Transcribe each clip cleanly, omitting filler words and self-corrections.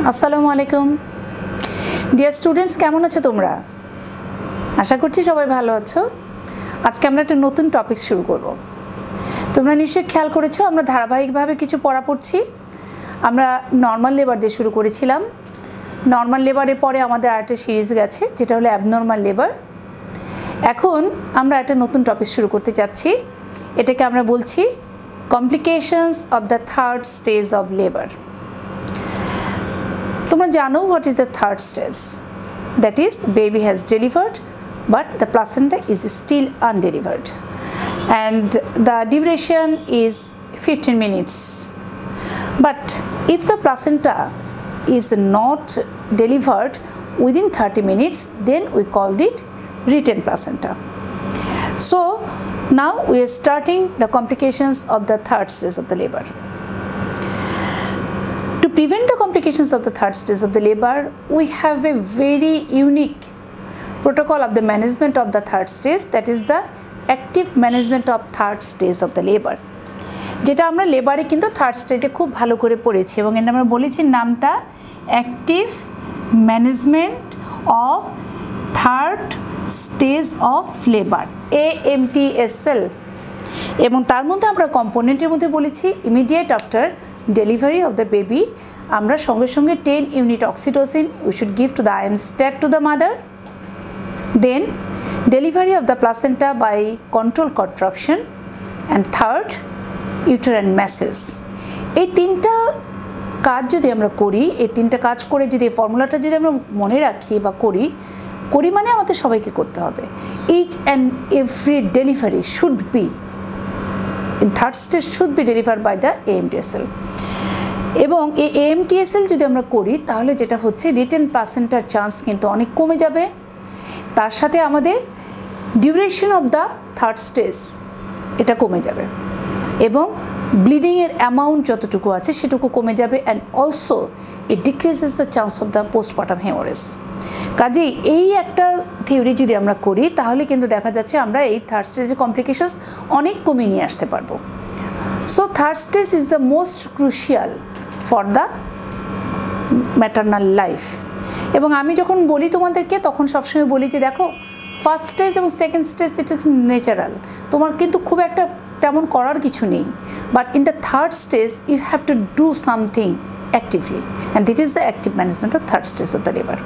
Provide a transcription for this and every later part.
আসসালামু আলাইকুম dear students, কেমন আছো তোমরা? আশা করছি সবাই ভালো আছো। আজকে আমরা একটা নতুন টপিক শুরু করব। তোমরা নিশ্চয়ই খেয়াল করেছো আমরা ধারাবাহিকভাবে কিছু পড়া পড়ছি। আমরা নর্মাল লেবার দিয়ে শুরু করেছিলাম। নর্মাল লেবারের পরে আমাদের আরেকটা সিরিজ গেছে যেটা হলো অ্যাবনর্মাল লেবার। এখন আমরা একটা নতুন টপিক শুরু করতে যাচ্ছি। এটাকে আমরা বলছি complications of the third stage of labour. তোমরা জানো what is the third stage? That is, baby has delivered but the placenta is still undelivered and the duration is 15 minutes. But if the placenta is not delivered within 30 minutes, then we called it retained placenta. So now we are starting the complications of the third stage of the labor. To prevent the complications of the third stage of the labor, we have a very unique protocol of the management of the third stage, that is the active management of third stage of the labor. যেটা আমরা লেবারে কিন্তু third স্টেজে খুব ভালো করে পড়েছি এবং এটা আমরা বলেছি নামটা active management of third stage of labour, AMTSL। এবং তার মধ্যে আমরা কম্পোনেন্টের মধ্যে বলেছি immediate after delivery of the baby আমরা সঙ্গে সঙ্গে 10 unit oxytocin we should give to the IM stat to the mother, then delivery of the placenta by control contraction, and third uterine massage। এই তিনটা কাজ যদি আমরা করি, এই তিনটা কাজ করে যদি এই ফর্মুলাটা যদি আমরা মনে রাখি বা করি মানে আমাদের সবাইকে করতে হবে। each and every delivery should be in third stage should be delivered by the AMTSL। এবং এই AMTSL যদি আমরা করি তাহলে যেটা হচ্ছে রিটেন প্লাসেন্টার চান্স কিন্তু অনেক কমে যাবে। তার সাথে আমাদের duration of the third stage এটা কমে যাবে এবং ব্লিডিংয়ের অ্যামাউন্ট যতটুকু আছে সেটুকু কমে যাবে, and also it decreases the chance of the postpartum haemorrhage. কাজেই এই একটা থিওরি যদি আমরা করি তাহলে কিন্তু দেখা যাচ্ছে আমরা এই থার্ড স্টেজের কমপ্লিকেশনস অনেক কমিয়ে নিয়ে আসতে পারবো। So third stage is the most crucial for the maternal life. এবং আমি যখন বলি তোমাদেরকে তখন সবসময় বলি যে দেখো ফার্স্ট স্টেজ এবং second stage it is natural, তোমার কিন্তু খুব একটা তেমন করার কিছু নেই, but in the third stage you have to do something actively, and this is the active management of third stage of the labour.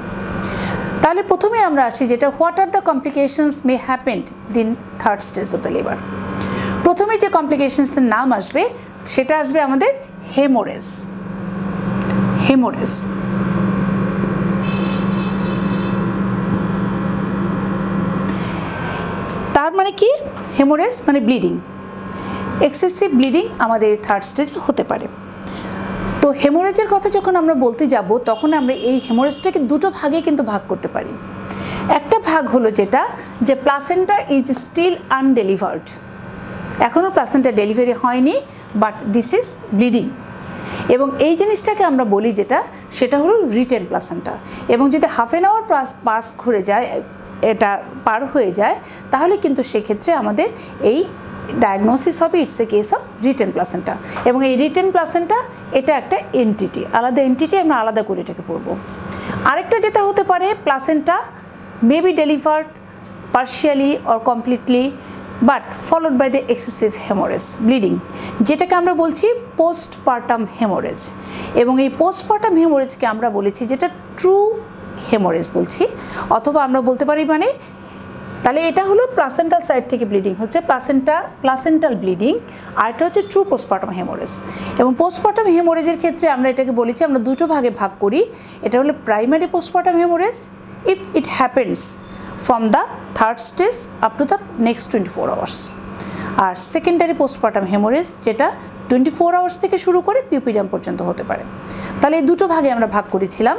তাহলে প্রথমে আমরা আসি যেটা what are the complications may happened in third stage of the labour. প্রথমে যে কমপ্লিকেশনসের নাম আসবে সেটা আসবে আমাদের হেমোরেজ। হেমোরেজ তার মানে কি? হেমোরেজ মানে ব্লিডিং, এক্সেসিভ ব্লিডিং আমাদের থার্ড স্টেজে হতে পারে। তো হেমোরেজের কথা যখন আমরা বলতে যাব তখন আমরা এই হেমোরেজটাকে দুটো ভাগে কিন্তু ভাগ করতে পারি। একটা ভাগ হলো যেটা যে প্লাসেন্টা ইজ স্টিল আনডেলিভার্ড, এখনও প্লাসেন্টা ডেলিভারি হয়নি বাট দিস ইজ ব্লিডিং, এবং এই জিনিসটাকে আমরা বলি যেটা সেটা হলো রিটেন প্লাসেন্টা। এবং যদি হাফ অ্যান আওয়ার পাস ঘুরে যায়, এটা পার হয়ে যায়, তাহলে কিন্তু সেক্ষেত্রে আমাদের এই ডায়াগনোসিস হবে it's a case of written placenta. এবং এই রিটেন প্লাসেন্টা এটা একটা এন্টিটি, আলাদা এন্টিটি, আমরা আলাদা করে এটাকে পড়বো। আরেকটা যেটা হতে পারে placenta may be delivered partially or completely but followed by the excessive haemorrhage bleeding, যেটাকে আমরা বলছি পোস্টপার্টাম হেমোরেজ। এবং এই পোস্টপার্টাম হেমোরেজকে আমরা বলেছি যেটা ট্রু হেমোরেজ বলছি, অথবা আমরা বলতে পারি মানে তাহলে এটা হলো প্লাসেন্টাল সাইড থেকে ব্লিডিং হচ্ছে প্লাসেন্টাল ব্লিডিং, আর এটা হচ্ছে ট্রু পোস্টপার্টাম হেমোরেজ। এবং পোস্টপার্টাম হেমোরেজের ক্ষেত্রে আমরা এটাকে বলেছি আমরা দুটো ভাগে ভাগ করি। এটা হলো primary postpartum haemorrhage if it happens from the third stage up to the next 24 hours, আর সেকেন্ডারি পোস্টপার্টাম হেমোরেজ যেটা 24 আওয়ার্স থেকে শুরু করে পিউপিডিয়াম পর্যন্ত হতে পারে। তাহলে এই দুটো ভাগে আমরা ভাগ করেছিলাম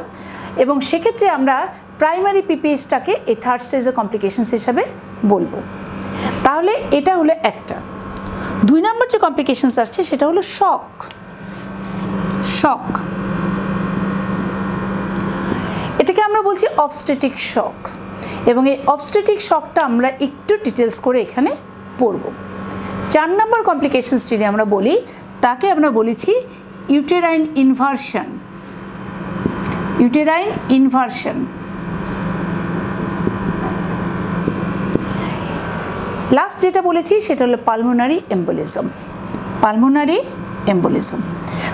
এবং সেক্ষেত্রে আমরা প্রাইমারি পিপিএসটাকে এই থার্ড স্টেজের কমপ্লিকেশনস হিসাবে বলবো। তাহলে এটা হলো একটা। 2 নম্বর যে কমপ্লিকেশনস আসছে সেটা হলো শক। এটাকে আমরা বলছি অবস্টেট্রিক শক, এবং এই অবস্টেট্রিক শকটা আমরা একটু ডিটেলস করে এখানে পড়ব। 4 নম্বর কমপ্লিকেশনস যদি আমরা বলি তাকে আমরা বলেছি uterine inversion. Uterine inversion. Last যেটা বলেছি সেটা হলো পালমোনারি এম্বোলিজম। Pulmonary embolism.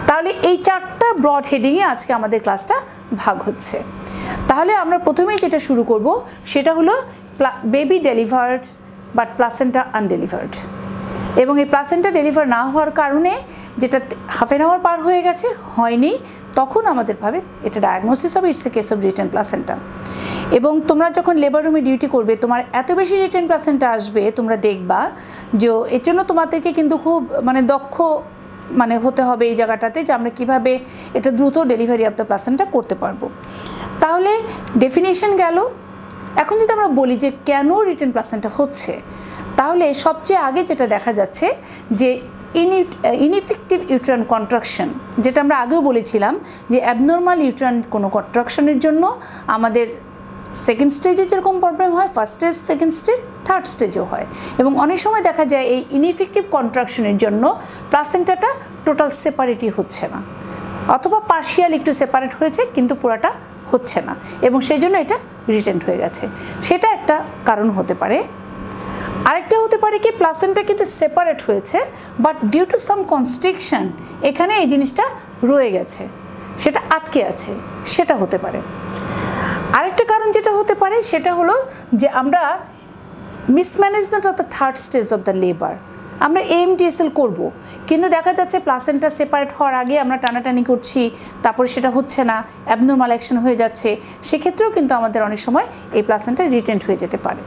তাহলে এই চারটা ব্রড হেডিংয়ে আজকে আমাদের ক্লাসটা ভাগ হচ্ছে। তাহলে আমরা প্রথমেই যেটা শুরু করব সেটা হলো baby delivered but placenta undelivered. এবং এই প্লাসেন্টা ডেলিভার না হওয়ার কারণে যেটা হাফ অ্যান আওয়ার পার হয়ে গেছে হয়নি, তখন আমাদের ভাবে এটা ডায়াগনোসিস হবে it's a case of written placenta. এবং তোমরা যখন লেবার রুমে ডিউটি করবে তোমার এত বেশি রিটেন প্লাসেন্টা আসবে, তোমরা দেখবা যে এর জন্য তোমাদেরকে কিন্তু খুব দক্ষ হতে হবে এই জায়গাটাতে, যে আমরা কীভাবে এটা দ্রুত ডেলিভারি অফ দ্য প্লাসেন্টা করতে পারবো। তাহলে ডেফিনেশন গেল। এখন যদি আমরা বলি যে কেন রিটেন প্লাসেন্টা হচ্ছে, তাহলে সবচেয়ে আগে যেটা দেখা যাচ্ছে যে ইনইফেক্টিভ ইউট্রাইন কন্ট্রাকশন, যেটা আমরা আগেও বলেছিলাম যে অ্যাবনর্মাল ইউট্রাইন কোনো কন্ট্রাকশনের জন্য আমাদের সেকেন্ড স্টেজে যেরকম প্রবলেম হয়, first stage, second stage, third স্টেজও হয়। এবং অনেক সময় দেখা যায় এই ইনইফেক্টিভ কন্ট্রাকশনের জন্য প্লাসেন্টাটা টোটাল সেপারেটই হচ্ছে না, অথবা পার্শিয়াল একটু সেপারেট হয়েছে কিন্তু পুরাটা হচ্ছে না, এবং সেই জন্য এটা রিটেন্ট হয়ে গেছে। সেটা একটা কারণ হতে পারে। আরেকটা হতে পারে কি প্লাসেন্টা কিন্তু সেপারেট হয়েছে but due to some constriction এখানে এই জিনিসটা রয়ে গেছে, সেটা আটকে আছে, সেটা হতে পারে। আরেকটা কারণ যেটা হতে পারে সেটা হলো যে আমরা mismanagement of the third stage of the labour, আমরা AMDSL করব কিন্তু দেখা যাচ্ছে প্লাসেন্টা সেপারেট হওয়ার আগে আমরা টানাটানি করছি, তারপরে সেটা হচ্ছে না, অ্যাবনর্মাল অ্যাকশন হয়ে যাচ্ছে, সেক্ষেত্রেও কিন্তু আমাদের অনেক সময় এই প্লাসেন্টা রিটেন্ট হয়ে যেতে পারে।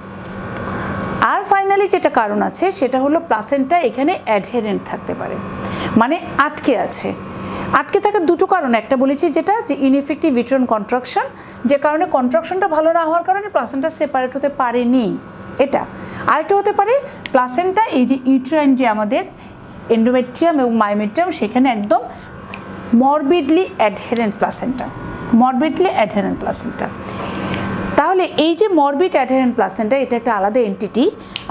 আর ফাইনালি যেটা কারণ আছে সেটা হলো প্লাসেন্টা এখানে অ্যাডহেরেন্ট থাকতে পারে, মানে আটকে আছে। আটকে থাকার দুটো কারণ, একটা বলেছি যেটা যে ইনএফেক্টিভ ইউট্রাইন কন্ট্রাকশন, যে কারণে কন্ট্রাকশনটা ভালো না হওয়ার কারণে প্লাসেন্টা সেপারেট হতে পারেনি, এটা। আরেকটা হতে পারে প্লাসেন্টা এই যে ইউট্রাইন যে আমাদের এন্ডোমেট্রিয়াম এবং মায়োমেট্রিয়াম সেখানে একদম মরবিডলি অ্যাডহেরেন্ট প্লাসেন্টা, মরবিডলি অ্যাডহেরেন্ট প্লাসেন্টা। তাহলে এই যে মরবিড অ্যাডহেরেন্ট প্লাসেন্টা এটা একটা আলাদা এন্টিটি।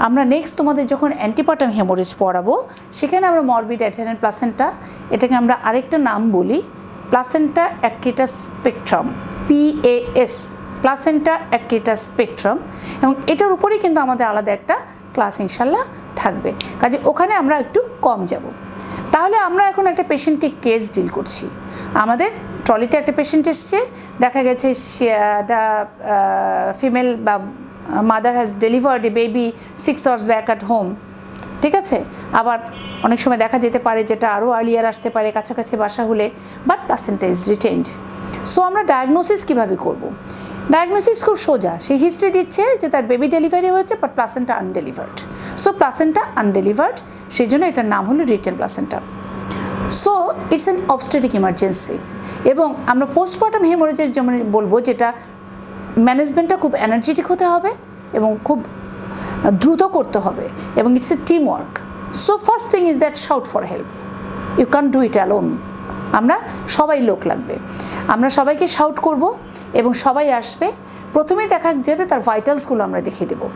আমরা নেক্সট তোমাদের যখন অ্যান্টিপার্টাম হেমোরেজ পড়াবো সেখানে আমরা মরবিড অ্যাডহেরেন্ট প্লাসেন্টা, এটাকে আমরা আরেকটা নাম বলি প্লাসেন্টা অ্যাক্টিটাস স্পেকট্রাম, PAS, প্লাসেন্টা অ্যাক্টিটাস স্পেকট্রাম। এবং এটার উপরেই কিন্তু আমাদের আলাদা একটা ক্লাস ইনশাল্লাহ থাকবে, কাজে ওখানে আমরা একটু কম যাব। তাহলে আমরা এখন একটা পেশেন্টকে কেস ডিল করছি। আমাদের ট্রলিতে একটা পেশেন্ট এসছে, দেখা গেছে দ্য ফিমেল বা mother has delivered A baby 6 hours back at home, ঠিক আছে। আবার অনেক সময় দেখা যেতে পারে যেটা আরও আর্লিয়ার আসতে পারে কাছাকাছি বাসা হলে, but placenta is retained. So আমরা ডায়াগনোসিস কীভাবে করব? ডায়াগনোসিস খুব সোজা, সে হিস্ট্রি দিচ্ছে যে তার বেবি ডেলিভারি হয়েছে but placenta undelivered. So placenta undelivered, সেই জন্য এটার নাম হলো written placenta. So it's an obstetric emergency. এবং আমরা পোস্টমর্টম হেমোরেজের যেমন বলবো যেটা ম্যানেজমেন্টটা খুব এনার্জেটিক হতে হবে এবং খুব দ্রুত করতে হবে, এবং it's a team work. So first thing is that shout for help, you can do it alone. আমরা সবাই লোক লাগবে, আমরা সবাইকে শাউট করব এবং সবাই আসবে। প্রথমেই দেখা যাবে তার ভাইটালসগুলো আমরা দেখিয়ে দেবো,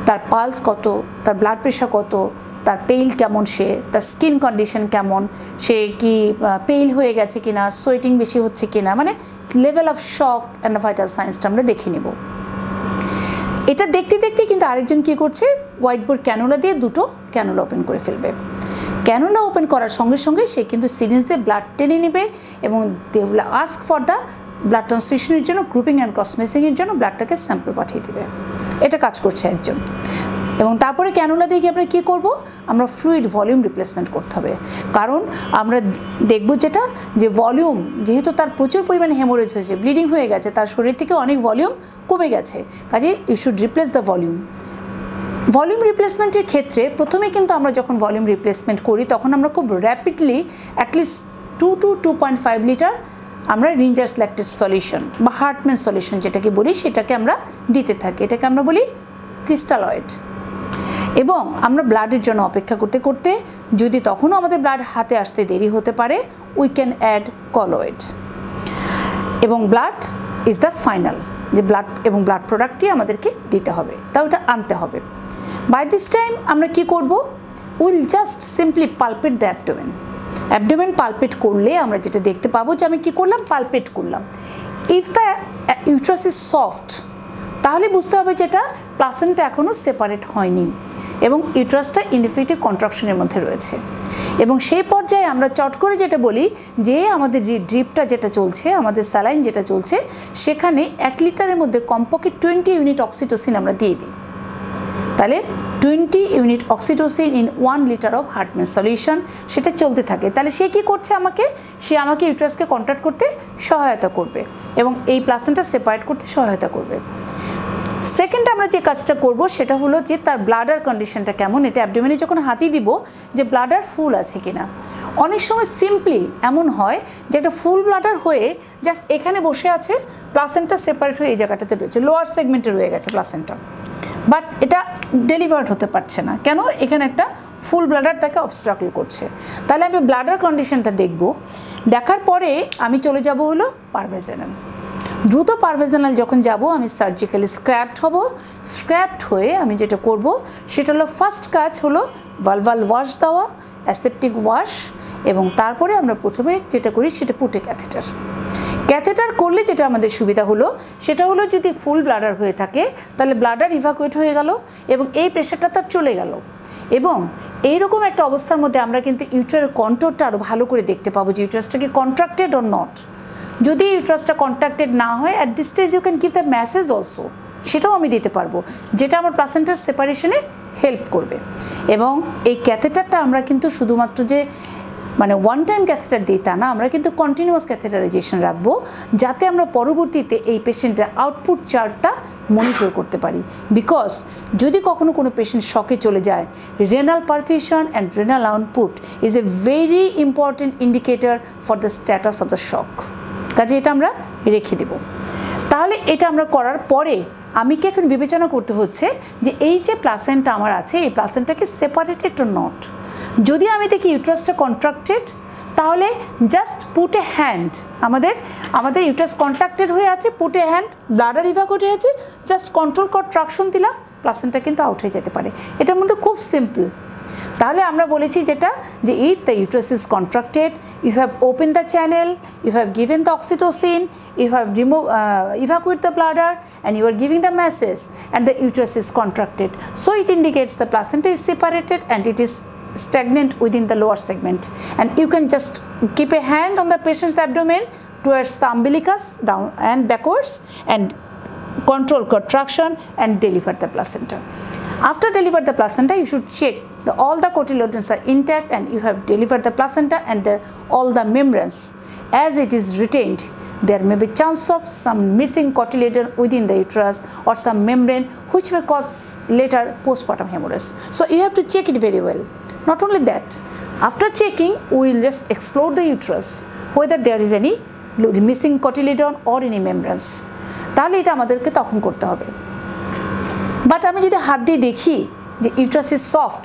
তার পালস কত, তার ব্লাড প্রেশার কত, তার পেইল কেমন, তার স্কিন কন্ডিশন কেমন, সে কি পেইল হয়ে গেছে কিনা, সোয়েটিং বেশি হচ্ছে কিনা, মানে level of shock and vital সায়েন্সটা আমরা দেখে নেব। এটা দেখতে দেখতে কিন্তু আরেকজন কী করছে, হোয়াইট বোর্ড ক্যানুলা দিয়ে দুটো ক্যানুলা ওপেন করে ফেলবে। ক্যানুলা ওপেন করার সঙ্গে সঙ্গে সে কিন্তু সিরিঞ্জ দিয়ে ব্লাড টেনে নেবে এবং they will ask for the blood ট্রান্সফিউশনের জন্য, গ্রুপিং অ্যান্ড ক্রস ম্যাচিংয়ের জন্য ব্লাডটাকে স্যাম্পল পাঠিয়ে দেবে। এটা কাজ করছে একজন। এবং তারপরে ক্যানুলা দিয়ে আমরা কী করব, আমরা ফ্লুইড ভলিউম রিপ্লেসমেন্ট করতে হবে। কারণ আমরা দেখব যেটা যে ভলিউম, যেহেতু তার প্রচুর পরিমাণে হেমোরেজ হয়েছে, ব্লিডিং হয়ে গেছে, তার শরীর থেকে অনেক ভলিউম কমে গেছে, কাজে you should replace the volume. Volume রিপ্লেসমেন্টের ক্ষেত্রে প্রথমে কিন্তু আমরা যখন ভলিউম রিপ্লেসমেন্ট করি তখন আমরা খুব র্যাপিডলি অ্যাটলিস্ট 2 to 2.5 লিটার আমরা রিঞ্জার্স ল্যাকটেড সলিউশন বা হার্টম্যান সলিউশন যেটাকে বলি সেটাকে আমরা দিতে থাকি, এটাকে আমরা বলি ক্রিস্টালয়েড। এবং আমরা ব্লাডের জন্য অপেক্ষা করতে করতে যদি তখনও আমাদের ব্লাড হাতে আসতে দেরি হতে পারে, উই ক্যান অ্যাড কলয়েড। এবং ব্লাড ইজ দ্য ফাইনাল, যে ব্লাড এবং ব্লাড প্রোডাক্টটি আমাদেরকে দিতে হবে, তাও ওটা আনতে হবে। বাই দিস টাইম আমরা কি করব, will just simply pulpit the abdomen. Abdomen pulpit করলে আমরা যেটা দেখতে পাবো যে আমি কি করলাম, পালপেট করলাম। If the uterus is soft তাহলে বুঝতে হবে যেটা প্লাসেন্টা এখনও সেপারেট হয়নি এবং ইউট্রাসটা ইনফিনিটিভ কন্ট্রাকশনের মধ্যে রয়েছে। এবং সেই পর্যায়ে আমরা চট করে যেটা বলি যে আমাদের ড্রিপটা যেটা চলছে, আমাদের স্যালাইন যেটা চলছে, সেখানে 1 লিটারের মধ্যে কমপক্ষে 20 ইউনিট অক্সিটোসিন আমরা দিয়ে দিই। তাহলে 20 unit oxytocin in 1 litre of হার্টম্যান solution, সেটা চলতে থাকে। তাহলে সে কী করছে, সে আমাকে ইউট্রাসকে কন্ট্রাক্ট করতে সহায়তা করবে এবং এই প্লাসেন্টা সেপারেট করতে সহায়তা করবে। সেকেন্ড আমরা যে কাজটা করব সেটা হলো যে তার ব্লাডার কন্ডিশনটা কেমন, এটা অ্যাবডোমেনে যখন হাতি দিব যে ব্লাডার ফুল আছে কিনা। অনেক সময় সিম্পলি এমন হয় যে একটা ফুল ব্লাডার হয়ে জাস্ট এখানে বসে আছে, প্লাসেন্টা সেপারেট হয়ে এই জায়গাটাতে রয়েছে, লোয়ার সেগমেন্টে রয়ে গেছে প্লাসেন্টা, বাট এটা ডেলিভার্ড হতে পারছে না। কেন? এখানে একটা ফুল ব্লাডার তাকে অবস্ট্রাকল করছে। তাহলে আমি ব্লাডার কন্ডিশনটা দেখব, দেখার পরে আমি চলে যাব হলো পারভেজেনাল। দ্রুত পারভেজেনাল যখন যাব আমি সার্জিক্যালি স্ক্র্যাপড হব। স্ক্র্যাপড হয়ে আমি যেটা করব সেটা হলো ফার্স্ট কাজ হলো ভালভাল ওয়াশ দেওয়া, অ্যাসেপ্টিক ওয়াশ, এবং তারপরে আমরা প্রথমে যেটা করি সেটা পুটে ক্যাথেটার। ক্যাথেটার করলে যেটা আমাদের সুবিধা হলো সেটা হলো যদি ফুল ব্লাডার হয়ে থাকে তাহলে ব্লাডার ইভাকুয়েট হয়ে গেল এবং এই প্রেশারটা তার চলে গেল। এবং এইরকম একটা অবস্থার মধ্যে আমরা কিন্তু ইউট্রাসের কন্ট্রোলটা আরও ভালো করে দেখতে পাবো যে ইউট্রাসটা কি কন্ট্রাক্টেড অর নট। যদি ইউট্রাসটা কন্ট্রাক্টেড না হয় at this stage you can give the message also, সেটাও আমি দিতে পারবো, যেটা আমার প্লাসেন্টার সেপারেশনে হেল্প করবে। এবং এই ক্যাথেটারটা আমরা কিন্তু শুধুমাত্র যে ওয়ান টাইম ক্যাথেটার দিই তা না, আমরা কিন্তু কন্টিনিউয়াস ক্যাথেটারাইজেশন রাখবো, যাতে আমরা পরবর্তীতে এই পেশেন্টের আউটপুট চার্টটা মনিটর করতে পারি। বিকজ যদি কখনো কোনো পেশেন্ট শকে চলে যায়, renal perfusion and renal output is a very important indicator for the status of the shock. কাজে এটা আমরা রেখে দেব। তাহলে এটা আমরা করার পরে আমি কি এখন বিবেচনা করতে হচ্ছে যে এই যে প্লাসেন্টা আমার আছে, এই প্লাসেন্টাকে সেপারেটেড টু নট। যদি আমি দেখি ইউট্রাসটা কন্ট্রাক্টেড, তাহলে জাস্ট পুট এ হ্যান্ড, আমাদের ইউট্রাস কন্ট্রাক্টেড হয়ে আছে, put a hand, bladder evacuate হয়ে আছে, জাস্ট কন্ট্রোল ট্রাকশন দিলাম, প্লাসেন্টা কিন্তু আউট হয়ে যেতে পারে। এটার মধ্যে খুব সিম্পল। তাহলে আমরা বলেছি যেটা যে if the uterus is contracted, you have open the channel, you have given the oxytocin, you have evacuate the bladder and you are giving the message and the uterus is contracted, so it indicates the placenta is separated and it is stagnant within the lower segment. And you can just keep a hand on the patient's abdomen towards the umbilicus down and backwards and control contraction and deliver the placenta. After deliver the placenta, you should check all the cotyledons are intact and you have delivered the placenta and all the membranes as it is retained. There may be chance of some missing cotyledon within the uterus or some membrane which may cause later postpartum hemorrhage. So you have to check it very well. Not only that, after checking, we will just explore the uterus whether there is any missing cotyledon or any membranes. তাহলে এটা আমাদেরকে তখন করতে হবে। But আমি যদি হাত দিয়ে দেখি যে ইউট্রাস ইজ সফট,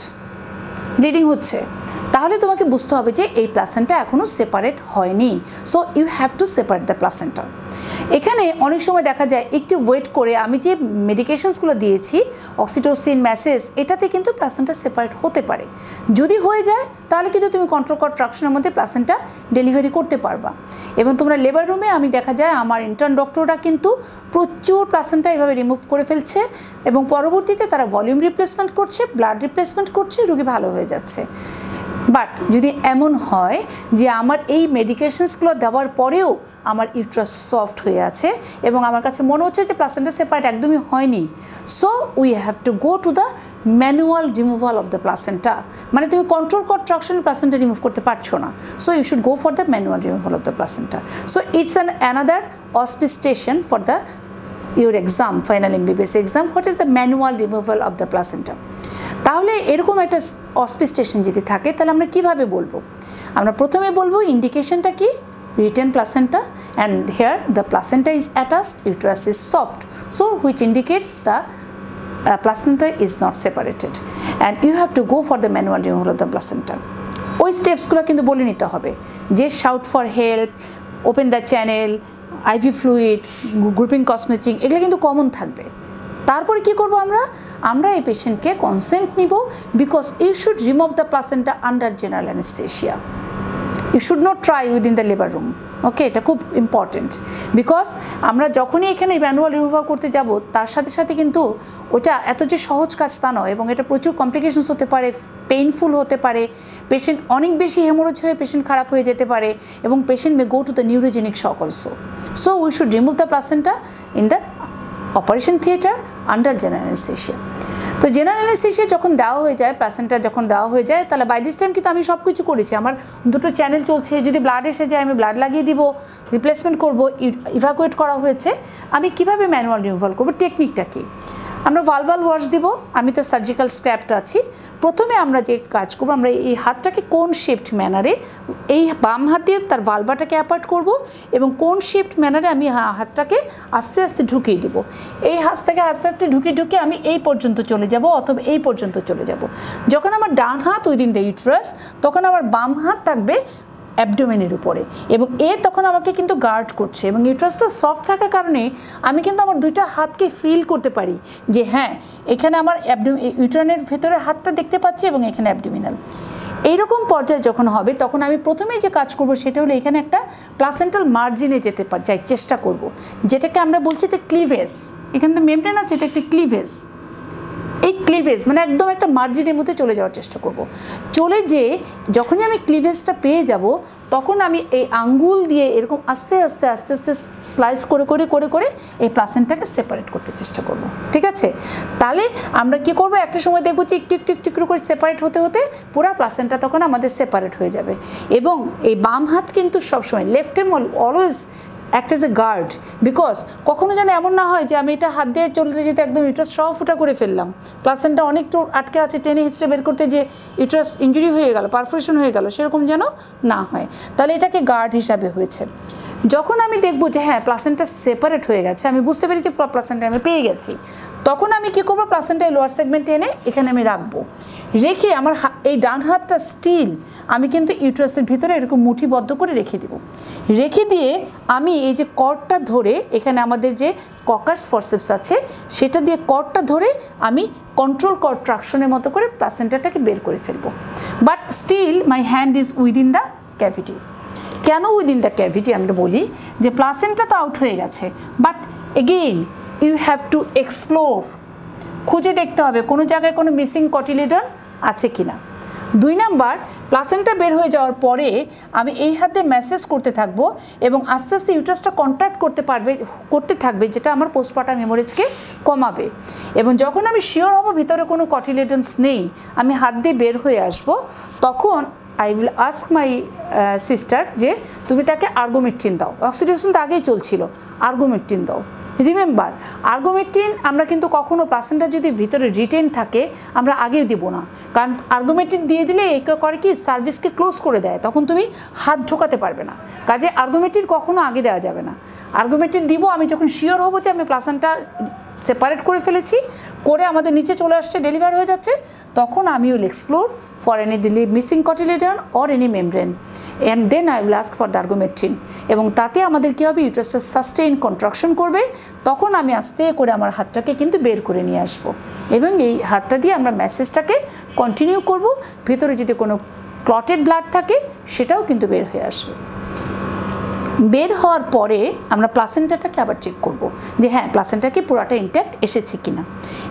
ব্লিডিং হচ্ছে, তাহলে তোমাকে বুঝতে হবে যে এই প্লাসেন্টা এখনও সেপারেট হয়নি। So you have to separate the placenta. এখানে অনেক সময় দেখা যায় একটু ওয়েট করে আমি যে মেডিকেশনসগুলো দিয়েছি, অক্সিটোসিন, ম্যাসেজ, এটাতে কিন্তু প্লাসেন্টা সেপারেট হতে পারে। যদি হয়ে যায় তাহলে কিন্তু তুমি কন্ট্রোল ট্রাকশনের মধ্যে প্লাসেন্টা ডেলিভারি করতে পারবা। এবং তোমরা লেবার রুমে আমি দেখা যায় আমার ইন্টার্ন ডক্টররা কিন্তু প্রচুর প্লাসেন্টা এভাবে রিমুভ করে ফেলছে এবং পরবর্তীতে তারা ভলিউম রিপ্লেসমেন্ট করছে, ব্লাড রিপ্লেসমেন্ট করছে, রোগী ভালো হয়ে যাচ্ছে। বাট যদি এমন হয় যে আমার এই মেডিকেশনসগুলো দেওয়ার পরেও আমার ইউট্রাস সফট হয়ে আছে এবং আমার কাছে মনে হচ্ছে যে প্লাসেন্টা সেপারেট একদমই হয়নি, so we have to go to the manual removal of the placenta. মানে তুমি কন্ট্রোল ট্রাকশন প্লাসেন্টা রিমুভ করতে পারছো না, so you should go for the manual removal of the placenta. So it's another aspiration for the your exam, final MBBS exam, what is the manual removal of the placenta. তাহলে এরকম একটা অসপিস্টেশন যদি থাকে তাহলে আমরা কিভাবে বলবো? আমরা প্রথমে বলবো ইন্ডিকেশনটা কি, written placenta, and here the placenta is attached, uterus is soft, so which indicates the placenta is not separated and you have to go for the manual removal of the placenta. ওই স্টেপসগুলো কিন্তু বলে নিতে হবে যে shout for help, open the channel, IV fluid, grouping cosmetic, এগুলো কিন্তু common থাকবে। তারপরে কি করব আমরা এই পেশেন্টকে কনসেন্ট নিব, because you should remove the placenta under general anaesthesia. You should not try within the labour room. Okay, এটা খুব ইম্পর্টেন্ট, বিকজ আমরা যখনই এখানে ম্যানুয়াল রিমুভাল করতে যাব তার সাথে সাথে কিন্তু ওটা এত যে সহজ কাজ তা নয়, এবং এটা প্রচুর কমপ্লিকেশনস হতে পারে, পেইনফুল হতে পারে, পেশেন্ট অনেক বেশি হেমোরেজ হয়ে পেশেন্ট খারাপ হয়ে যেতে পারে, এবং patient May go to the neurogenic shock also. So we should remove the placenta in the operation theatre under general anaesthesia. তো জেনারেল অ্যানেস্থেসিয়া যখন দেওয়া হয়ে যায়, প্লাসেন্টা যখন দেওয়া হয়ে যায়, তাহলে বাই দিস টাইম কিন্তু আমি সব কিছু করেছি, আমার দুটো চ্যানেল চলছে, যদি ব্লাড এসে যায় আমি ব্লাড লাগিয়ে দিব, রিপ্লেসমেন্ট করব, ইভাকুয়েট করা হয়েছে। আমি কিভাবে ম্যানুয়াল রিমুভাল করবো, টেকনিকটা কি? আমরা ভালভাল ওয়াশ দিব, আমি তো সার্জিক্যাল স্ক্র্যাপটা আছি। প্রথমে আমরা যে কাজ করবো, আমরা এই হাতটাকে কোন শেপড ম্যানারে, এই বাম হাত দিয়ে তার ভালভাটাকে অ্যাপার্ট করব, এবং কোন শেপড ম্যানারে আমি হাতটাকে আস্তে আস্তে ঢুকিয়ে দিব। এই হাত থেকে আস্তে আস্তে ঢুকিয়ে আমি এই পর্যন্ত চলে যাব, অথবা এই পর্যন্ত চলে যাব। যখন আমার ডান হাত উইদিন দ্য ইউটেরাস, তখন আমার বাম হাত থাকবে অ্যাবডোমেনের উপরে, এবং তখন আমাকে কিন্তু গার্ড করছে, এবং ইউট্রাসটা সফট থাকার কারণে আমি কিন্তু আমার দুইটা হাতকে ফিল করতে পারি যে হ্যাঁ, এখানে আমার ইউট্রানের ভেতরে হাতটা দেখতে পাচ্ছি, এবং এখানে অ্যাবডোমিনাল। এইরকম পর্যায়ে যখন হবে, তখন আমি প্রথমেই যে কাজ করব সেটা হলো এখানে একটা প্লাসেন্টাল মার্জিনে যেতে চাই, চেষ্টা করব, যেটাকে আমরা বলছি যে ক্লিভেজ। এখানে তো মেমব্রেন আছে, এটা একটা ক্লিভেজ। এই ক্লিভেজ মানে একদম একটা মার্জিনের মধ্যে চলে যাওয়ার চেষ্টা করব। চলে যেয়ে যখনই আমি ক্লিভেজটা পেয়ে যাব, তখন আমি এই আঙ্গুল দিয়ে এরকম আস্তে আস্তে আস্তে আস্তে স্লাইস করে করে করে করে এই প্লাসেন্টাকে সেপারেট করতে চেষ্টা করব। ঠিক আছে? তাহলে আমরা কি করব, একটা সময় দেখবো যে একটু একটু একটু একটু করে সেপারেট হতে হতে পুরো প্লাসেন্টা তখন আমাদের সেপারেট হয়ে যাবে। এবং এই বাম হাত কিন্তু সবসময়, left hand always act as a guard, because কখনো যেন এমন না হয় যে আমি এটা হাত দিয়ে চলতে যেতে একদম ইউট্রাস সব ফুটা করে ফেললাম, প্লাসেন্টা অনেক তো আটকে আছে, টেনে হিচড়ে বের করতে যে ইউট্রাস ইঞ্জুরি হয়ে গেল, পারফোরেশন হয়ে গেল, সেরকম যেন না হয়। তাহলে এটাকে গার্ড হিসাবে হয়েছে। যখন আমি দেখবো যে হ্যাঁ প্লাসেন্টা সেপারেট হয়ে গেছে, আমি বুঝতে পেরেছি প্লাসেন্টা আমি পেয়ে গেছি, তখন আমি কী করবো, প্লাসেন্টা লোয়ার সেগমেন্টে এনে এখানে আমি রাখবো। রেখে আমার এই ডান হাতটা স্টিল আমি কিন্তু ইউট্রাসের ভিতরে এরকম মুঠিবদ্ধ করে রেখে দেব। রেখে দিয়ে আমি এই যে কর্ডটা ধরে, এখানে আমাদের যে ককার্স ফরসেপস আছে সেটা দিয়ে কর্ডটা ধরে আমি কন্ট্রোল কর্ড ট্রাকশনের মতো করে প্লাসেন্টাটাকে বের করে ফেলবো। But still my hand is within the cavity. কেন উইদিন দ্য ক্যাভিটি আমরা বলি, যে প্লাসেন্টা তো আউট হয়ে গেছে, but again you have to explore, খুঁজে দেখতে হবে কোনো জায়গায় কোনো মিসিং কটিলেডন আছে কিনা। 2 নাম্বার, প্লাসেন্টা বের হয়ে যাওয়ার পরে আমি এই হাতে ম্যাসেজ করতে থাকবো, এবং আস্তে আস্তে ইউট্রাসটা কন্ট্রাক্ট করতে থাকবে, যেটা আমার পোস্টপার্টাম হেমোরেজকে কমাবে। এবং যখন আমি শিওর হব ভিতরে কোনো কটিলেডন্স নেই, আমি হাত দিয়ে বের হয়ে আসব, তখন I will ask my sister যে তুমি তাকে আর্গোমেট্রিন দাও। অক্সিডেশন তো আগেই চলছিল, আর্গোমেট্রিন দাও। রিমেম্বার, আর্গোমেট্রিন আমরা কিন্তু কখনো প্লাসেন্টা যদি ভিতরে রিটেন থাকে আমরা আগে দিব না, কারণ আর্গোমেট্রিন দিয়ে দিলে একে করে কি সার্ভিসকে ক্লোজ করে দেয়, তখন তুমি হাত ঢোকাতে পারবে না। কাজে আর্গোমেট্রিন কখনো আগে দেওয়া যাবে না। আর্গোমেট্রিন দিব আমি যখন শিওর হব যে আমি প্লাসেন্টা সেপারেট করে ফেলেছি, করে আমাদের নিচে চলে আসছে, ডেলিভার হয়ে যাচ্ছে, তখন আমি will explore for any missing cotyledon or any membrane, and then I will ask for the ergometrine. এবং তাতে আমাদের কী হবে, ইউট্রাসটা সাস্টেইন কন্ট্রাকশন করবে, তখন আমি আস্তে করে আমার হাতটাকে কিন্তু বের করে নিয়ে আসবো, এবং এই হাতটা দিয়ে আমরা ম্যাসেজটাকে কন্টিনিউ করব। ভিতরে যদি কোনো ক্লটেড ব্লাড থাকে সেটাও কিন্তু বের হয়ে আসবে। বের হওয়ার পরে আমরা প্লাসেন্টাটাকে আবার চেক করব যে হ্যাঁ প্লাসেন্টাকে পুরাটা ইনট্যাক্ট এসেছে কিনা।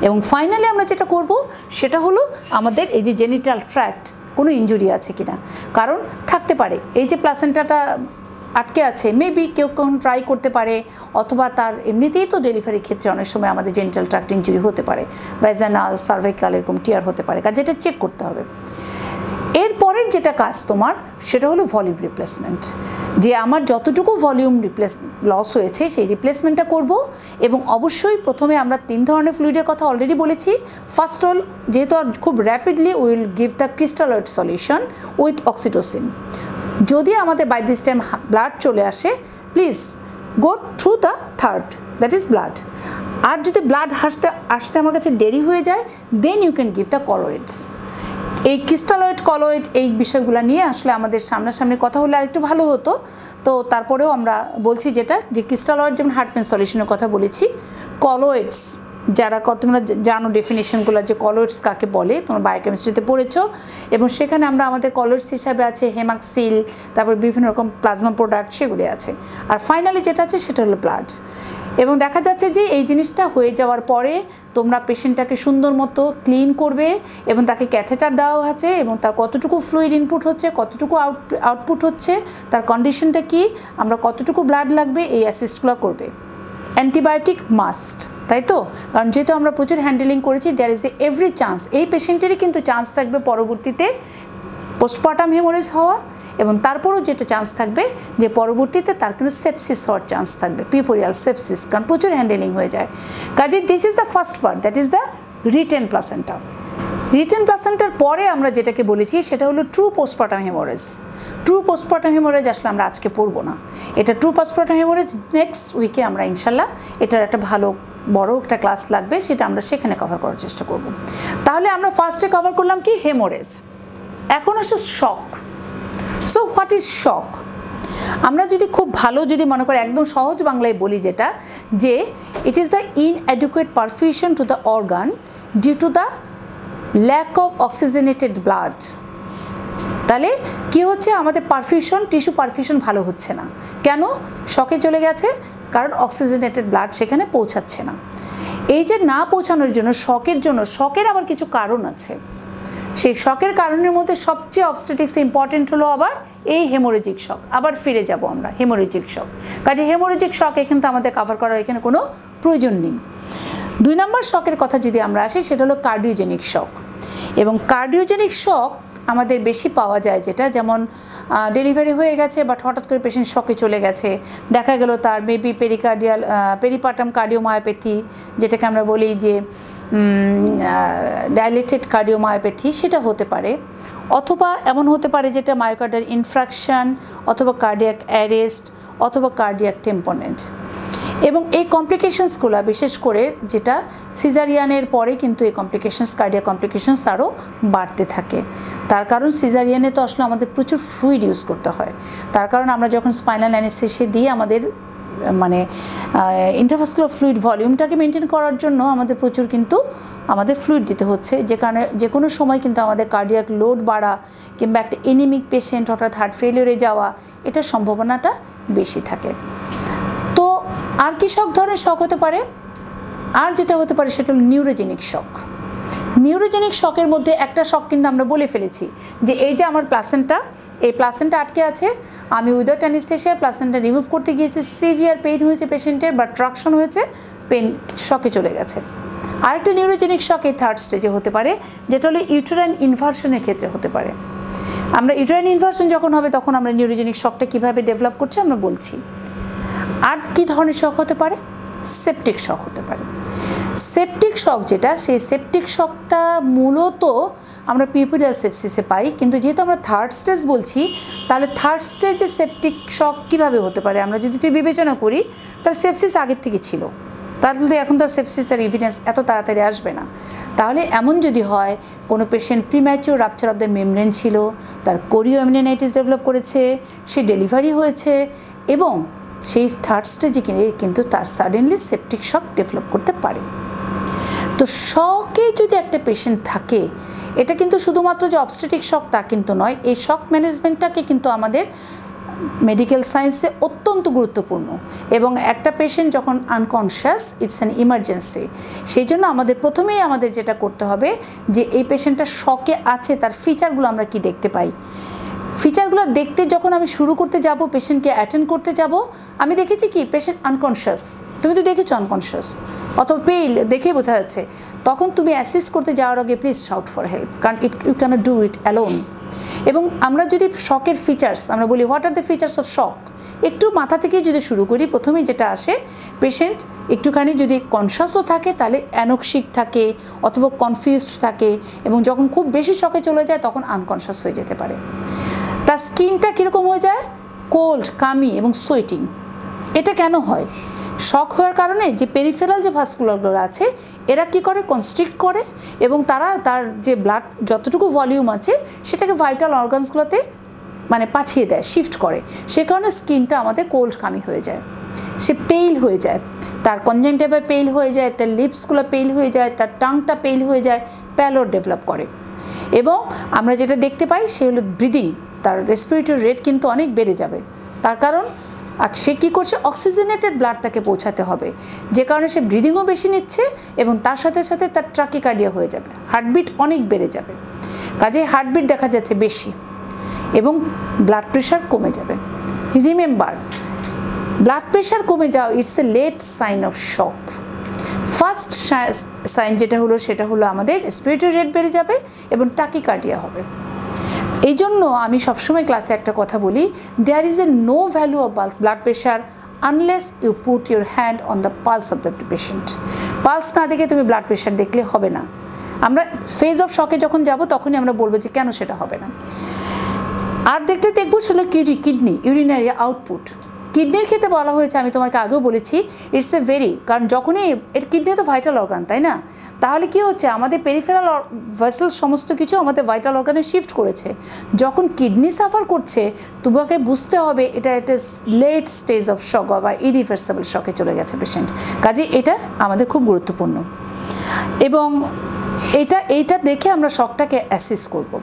এবং ফাইনালি আমরা যেটা করব সেটা হলো আমাদের এই যে জেনিটাল ট্র্যাক্ট কোনো ইনজুরি আছে কিনা, কারণ থাকতে পারে এই যে প্লাসেন্টাটা আটকে আছে, মেবি কেউ ট্রাই করতে পারে, অথবা তার এমনিতেই তো ডেলিভারির ক্ষেত্রে অনেক সময় আমাদের জেনিটাল ট্র্যাক্ট ইনজুরি হতে পারে, ভ্যাজাইনাল, সার্ভাইকাল এরকম টিয়ার হতে পারে, কাজে এটা চেক করতে হবে। এরপরের যেটা কাজ তোমার সেটা হলো ভলিউম রিপ্লেসমেন্ট, যে আমার যতটুকু ভলিউম লস হয়েছে সেই রিপ্লেসমেন্টটা করব। এবং অবশ্যই প্রথমে আমরা 3 ধরনের ফ্লুইডের কথা অলরেডি বলেছি। ফার্স্ট অল, যেহেতু খুব rapidly will give the crystalloid solution with oxytocin. যদি আমাদের বাই দিস টাইম ব্লাড চলে আসে, please go through the third, that is blood. আর যদি ব্লাড আসতে আমার কাছে দেরি হয়ে যায়, then you can give the colloids. এই ক্রিস্টালয়েড, কলয়েড, এই বিষয়গুলো নিয়ে আসলে আমাদের সামনাসামনি কথা হলে আর একটু ভালো হতো। তো তারপরেও আমরা বলছি যেটা, যে ক্রিস্টালয়েড যেমন হার্টম্যান সলিউশনের কথা বলেছি, কলয়েডস যারা তোমরা জানো ডেফিনেশনগুলো যে কলয়েডস কাকে বলে, তোমরা বায়োকেমিস্ট্রিতে পড়েছো, এবং সেখানে আমরা আমাদের কলয়েডস হিসাবে আছে হেমাক্সিল, তারপর বিভিন্ন রকম প্লাজমা প্রোডাক্ট সেগুলি আছে, আর ফাইনালি যেটা আছে সেটা হলো ব্লাড। এবং দেখা যাচ্ছে যে এই জিনিসটা হয়ে যাওয়ার পরে তোমরা পেশেন্টটাকে সুন্দর মতো ক্লিন করবে এবং তাকে ক্যাথেটার দেওয়া আছে এবং তার কতটুকু ফ্লুইড ইনপুট হচ্ছে, কতটুকু আউটপুট হচ্ছে, তার কন্ডিশনটা কি, আমরা কতটুকু ব্লাড লাগবে, এই অ্যাসিস্টগুলো করবে। অ্যান্টিবায়োটিক মাস্ট, তাই তো, কারণ যেহেতু আমরা প্রচুর হ্যান্ডেলিং করেছি, দেয়ার ইজ এভরি চান্স, এই পেশেন্টেরই কিন্তু চান্স থাকবে পরবর্তীতে পোস্টপার্টাম হেমোরেজ হওয়া, এবং তারপরও যেটা চান্স থাকবে যে পরবর্তীতে তার কিন্তু সেপসিস হওয়ার চান্স থাকবে, পিউপোরিয়াল সেপসিস, কারণ প্রচুর হ্যান্ডেলিং হয়ে যায়। কাজে this is the first part, that is the retained placenta. Retained প্লাসেন্টার পরে আমরা যেটাকে বলেছি সেটা হলো true postpartum haemorrhage. True postpartum haemorrhage আসলে আমরা আজকে পড়বো না, এটা ট্রু পোস্টপার্টাম হেমোরেজ নেক্সট উইকে আমরা ইনশাল্লাহ এটার একটা ভালো বড় একটা ক্লাস লাগবে, সেটা আমরা সেখানে কভার করার চেষ্টা করব। তাহলে আমরা ফার্স্টে কভার করলাম কি হেমোরেজ। এখন আসলে শক। সো হোয়াট ইজ শক? আমরা যদি খুব ভালো যদি মনে করি একদম সহজ বাংলায় বলি যেটা, যে it is the inadequate perfusion to the organ due to the lack of oxygenated blood. তাহলে কি হচ্ছে, আমাদের পারফিউশন, টিস্যু পারফিউশন ভালো হচ্ছে না, কেন? শকে চলে গেছে, কারণ অক্সিজেনেটেড ব্লাড সেখানে পৌঁছাচ্ছে না। এই যে না পৌঁছানোর জন্য, শকের আবার কিছু কারণ আছে। সেই শকের কারণের মধ্যে সবচেয়ে অবস্টেটিক্স ইম্পর্টেন্ট হলো আবার এই হেমোরেজিক শক। আবার ফিরে যাব আমরা হেমোরেজিক শক, কাজে হেমোরেজিক শক এখানে তো আমাদের কভার করার এখানে কোনো প্রয়োজন নেই। 2 নম্বর শকের কথা যদি আমরা আসি সেটা হলো কার্ডিওজেনিক শক। এবং কার্ডিওজেনিক শক আমাদের বেশি পাওয়া যায় যেটা, যেমন ডেলিভারি হয়ে গেছে বাট হঠাৎ করে পেশেন্ট শকে চলে গেছে, দেখা গেল তার মেবি পেরিপার্টাম কার্ডিওমায়োপ্যাথি, যেটাকে আমরা বলি যে ডাইলেটেড কার্ডিওমায়োপ্যাথি, সেটা হতে পারে, অথবা এমন হতে পারে যেটা মায়োকার্ডিয়াল ইনফ্রাকশন, অথবা কার্ডিয়াক অ্যারেস্ট, অথবা কার্ডিয়াক টেম্পোনেন্ট। এবং এই কমপ্লিকেশনসগুলো বিশেষ করে যেটা সিজারিয়ানের পরে কিন্তু এই কার্ডিয়াক কমপ্লিকেশনস আরও বাড়তে থাকে। তার কারণ সিজারিয়ানে তো আসলে আমাদের প্রচুর ফ্লুইড ইউজ করতে হয়, তার কারণ আমরা যখন স্পাইনাল অ্যানেস্থেসিয়া দিয়ে আমাদের মানে ইন্টারভাস্কুলার ফ্লুইড ভলিউমটাকে মেনটেন করার জন্য আমাদের প্রচুর কিন্তু আমাদের ফ্লুইড দিতে হচ্ছে, যে কারণে যে কোনো সময় কিন্তু আমাদের কার্ডিয়াক লোড বাড়া কিংবা একটা এনিমিক পেশেন্ট হঠাৎ হার্ট ফেলিওরে যাওয়া, এটার সম্ভাবনাটা বেশি থাকে। তো আর কি ধরনের শক হতে পারে? আর যেটা হতে পারে সেটা হলো নিউরোজেনিক শক। নিউরোজেনিক শকের মধ্যে একটা শক কিন্তু আমরা বলে ফেলেছি যে এই যে আমার এই প্লাসেন্টা আটকে আছে, আমি উইদাউট অ্যানেস্থেসিয়া প্লাসেন্টা রিমুভ করতে গিয়েছি, সিভিয়ার পেইন হয়েছে পেশেন্টের বা ট্রাকশন হয়েছে, পেন শকে চলে গেছে। আরেকটা নিউরোজেনিক শক এই 3rd স্টেজে হতে পারে, যেটা হলো ইউটেরাইন ইনভার্সনের ক্ষেত্রে হতে পারে। আমরা ইউটেরাইন ইনভার্সন যখন হবে তখন আমরা নিউরোজেনিক শকটা কীভাবে ডেভেলপ করছে আমরা বলছি। আর কী ধরনের শক হতে পারে? সেপটিক শক হতে পারে। সেপটিক শক যেটা, সেই সেপটিক শকটা মূলত আমরা পিউপোরিয়াল সেপসিসে পাই, কিন্তু যেহেতু আমরা 3rd স্টেজ বলছি, তাহলে 3rd স্টেজে সেপটিক শক কীভাবে হতে পারে আমরা যদি বিবেচনা করি, তাহলে সেপসিস আগের থেকে ছিল, তাহলে এখন তো সেপসিসের এভিডেন্স এত তাড়াতাড়ি আসবে না। তাহলে এমন যদি হয় কোনো patient premature rupture of the membrane ছিল, তার কোরিওএমনিনাইটিস ডেভেলপ করেছে, সে ডেলিভারি হয়েছে, এবং সেই 3rd স্টেজে কিন্তু তার সাডেনলি সেপটিক শক ডেভেলপ করতে পারে। তো শকে যদি একটা পেশেন্ট থাকে, এটা কিন্তু শুধুমাত্র যে অবস্টেটিক শক তা কিন্তু নয়, এই শক ম্যানেজমেন্টটাকে কিন্তু আমাদের মেডিকেল সায়েন্সে অত্যন্ত গুরুত্বপূর্ণ। এবং একটা পেশেন্ট যখন আনকনশিয়াস, ইটস অ্যান ইমার্জেন্সি, সেই জন্য প্রথমেই আমাদের যেটা করতে হবে যে এই পেশেন্টটা শকে আছে, তার ফিচারগুলো আমরা কি দেখতে পাই। ফিচারগুলো দেখতে যখন আমি শুরু করতে যাব, পেশেন্টকে অ্যাটেন্ড করতে যাব, আমি দেখেছি কি পেশেন্ট আনকনশিয়াস, তুমি তো দেখেছো আনকনশিয়াস, অথবা পেইল দেখেই বোঝা যাচ্ছে, তখন তুমি অ্যাসিস্ট করতে যাওয়ার আগে প্লিজ শাউট ফর হেল্প, কারণ you can't do it alone. এবং আমরা যদি শকের ফিচার্স আমরা বলি, what are the features of shock, একটু মাথা থেকেই যদি শুরু করি, প্রথমেই যেটা আসে, পেশেন্ট একটুখানি যদি কনশাসও থাকে তাহলে অ্যানোক্সিক থাকে অথবা কনফিউজড থাকে, এবং যখন খুব বেশি শকে চলে যায় তখন আনকনশাস হয়ে যেতে পারে। তার স্কিনটা কীরকম হয়ে যায়? কোল্ড, কামি এবং সোয়েটিং। এটা কেন হয়? শক হওয়ার কারণে যে পেরিফেরাল যে ভাস্কুলারগুলো আছে এরা কি করে? কনস্ট্রিক্ট করে, এবং তারা তার যে ব্লাড যতটুকু ভলিউম আছে সেটাকে ভাইটাল অর্গানসগুলোতে পাঠিয়ে দেয়, শিফট করে। সে কারণে স্কিনটা আমাদের কোল্ড কামি হয়ে যায়, সে পেইল হয়ে যায়। তার কনজাংটিভা পেইল হয়ে যায়, তার লিপসগুলো পেইল হয়ে যায়, তার টাংটা পেইল হয়ে যায়, প্যালোর ডেভেলপ করে। এবং আমরা যেটা দেখতে পাই সে হলো ব্রিদিং, তার রেসপিরেটরি রেট কিন্তু অনেক বেড়ে যাবে। তার কারণ আর সে কী করছে, অক্সিজেনেটেড ব্লাড তাকে পৌঁছাতে হবে, যে কারণে সে ব্রিদিংও বেশি নিচ্ছে এবং তার সাথে সাথে তার ট্রাকিকার্ডিয়া হয়ে যাবে, হার্টবিট অনেক বেড়ে যাবে। কাজে হার্টবিট দেখা যাচ্ছে বেশি এবং ব্লাড প্রেশার কমে যাবে। রিমেম্বার, ব্লাড প্রেশার কমে যাওয়া it's a late sign of shock. First sign যেটা হলো সেটা হলো আমাদের রেসপিরেটরি রেট বেড়ে যাবে এবং ট্যাকিকার্ডিয়া হবে। এই জন্য আমি সবসময় ক্লাসে একটা কথা বলি, there is a no value of blood pressure unless you put your hand on the pulse of the patient. Pulse না দেখে তুমি ব্লাড প্রেশার দেখলে হবে না। আমরা ফেজ অফ শকে যখন যাব তখনই আমরা বলবো যে কেন সেটা হবে না। আর দেখবো সেটা কিডনি, ইউরিনারি আউটপুট। কিডনির ক্ষেত্রে বলা হয়েছে, আমি তোমাকে আগেও বলেছি, ইটস এ ভেরি, কারণ যখনই এর কিডনি তো ভাইটাল অর্গান, তাই না? তাহলে কি হচ্ছে, আমাদের পেরিফেরাল ভেসেলস সমস্ত কিছু আমাদের ভাইটাল অর্গানে শিফট করেছে। যখন কিডনি সাফার করছে তোমাকে বুঝতে হবে এটা একটা লেট স্টেজ অফ শক বা ইরিভার্সিবল শকে চলে গেছে পেশেন্ট। কাজে এটা আমাদের খুব গুরুত্বপূর্ণ এবং এইটা দেখে আমরা শকটাকে অ্যাসেস করব।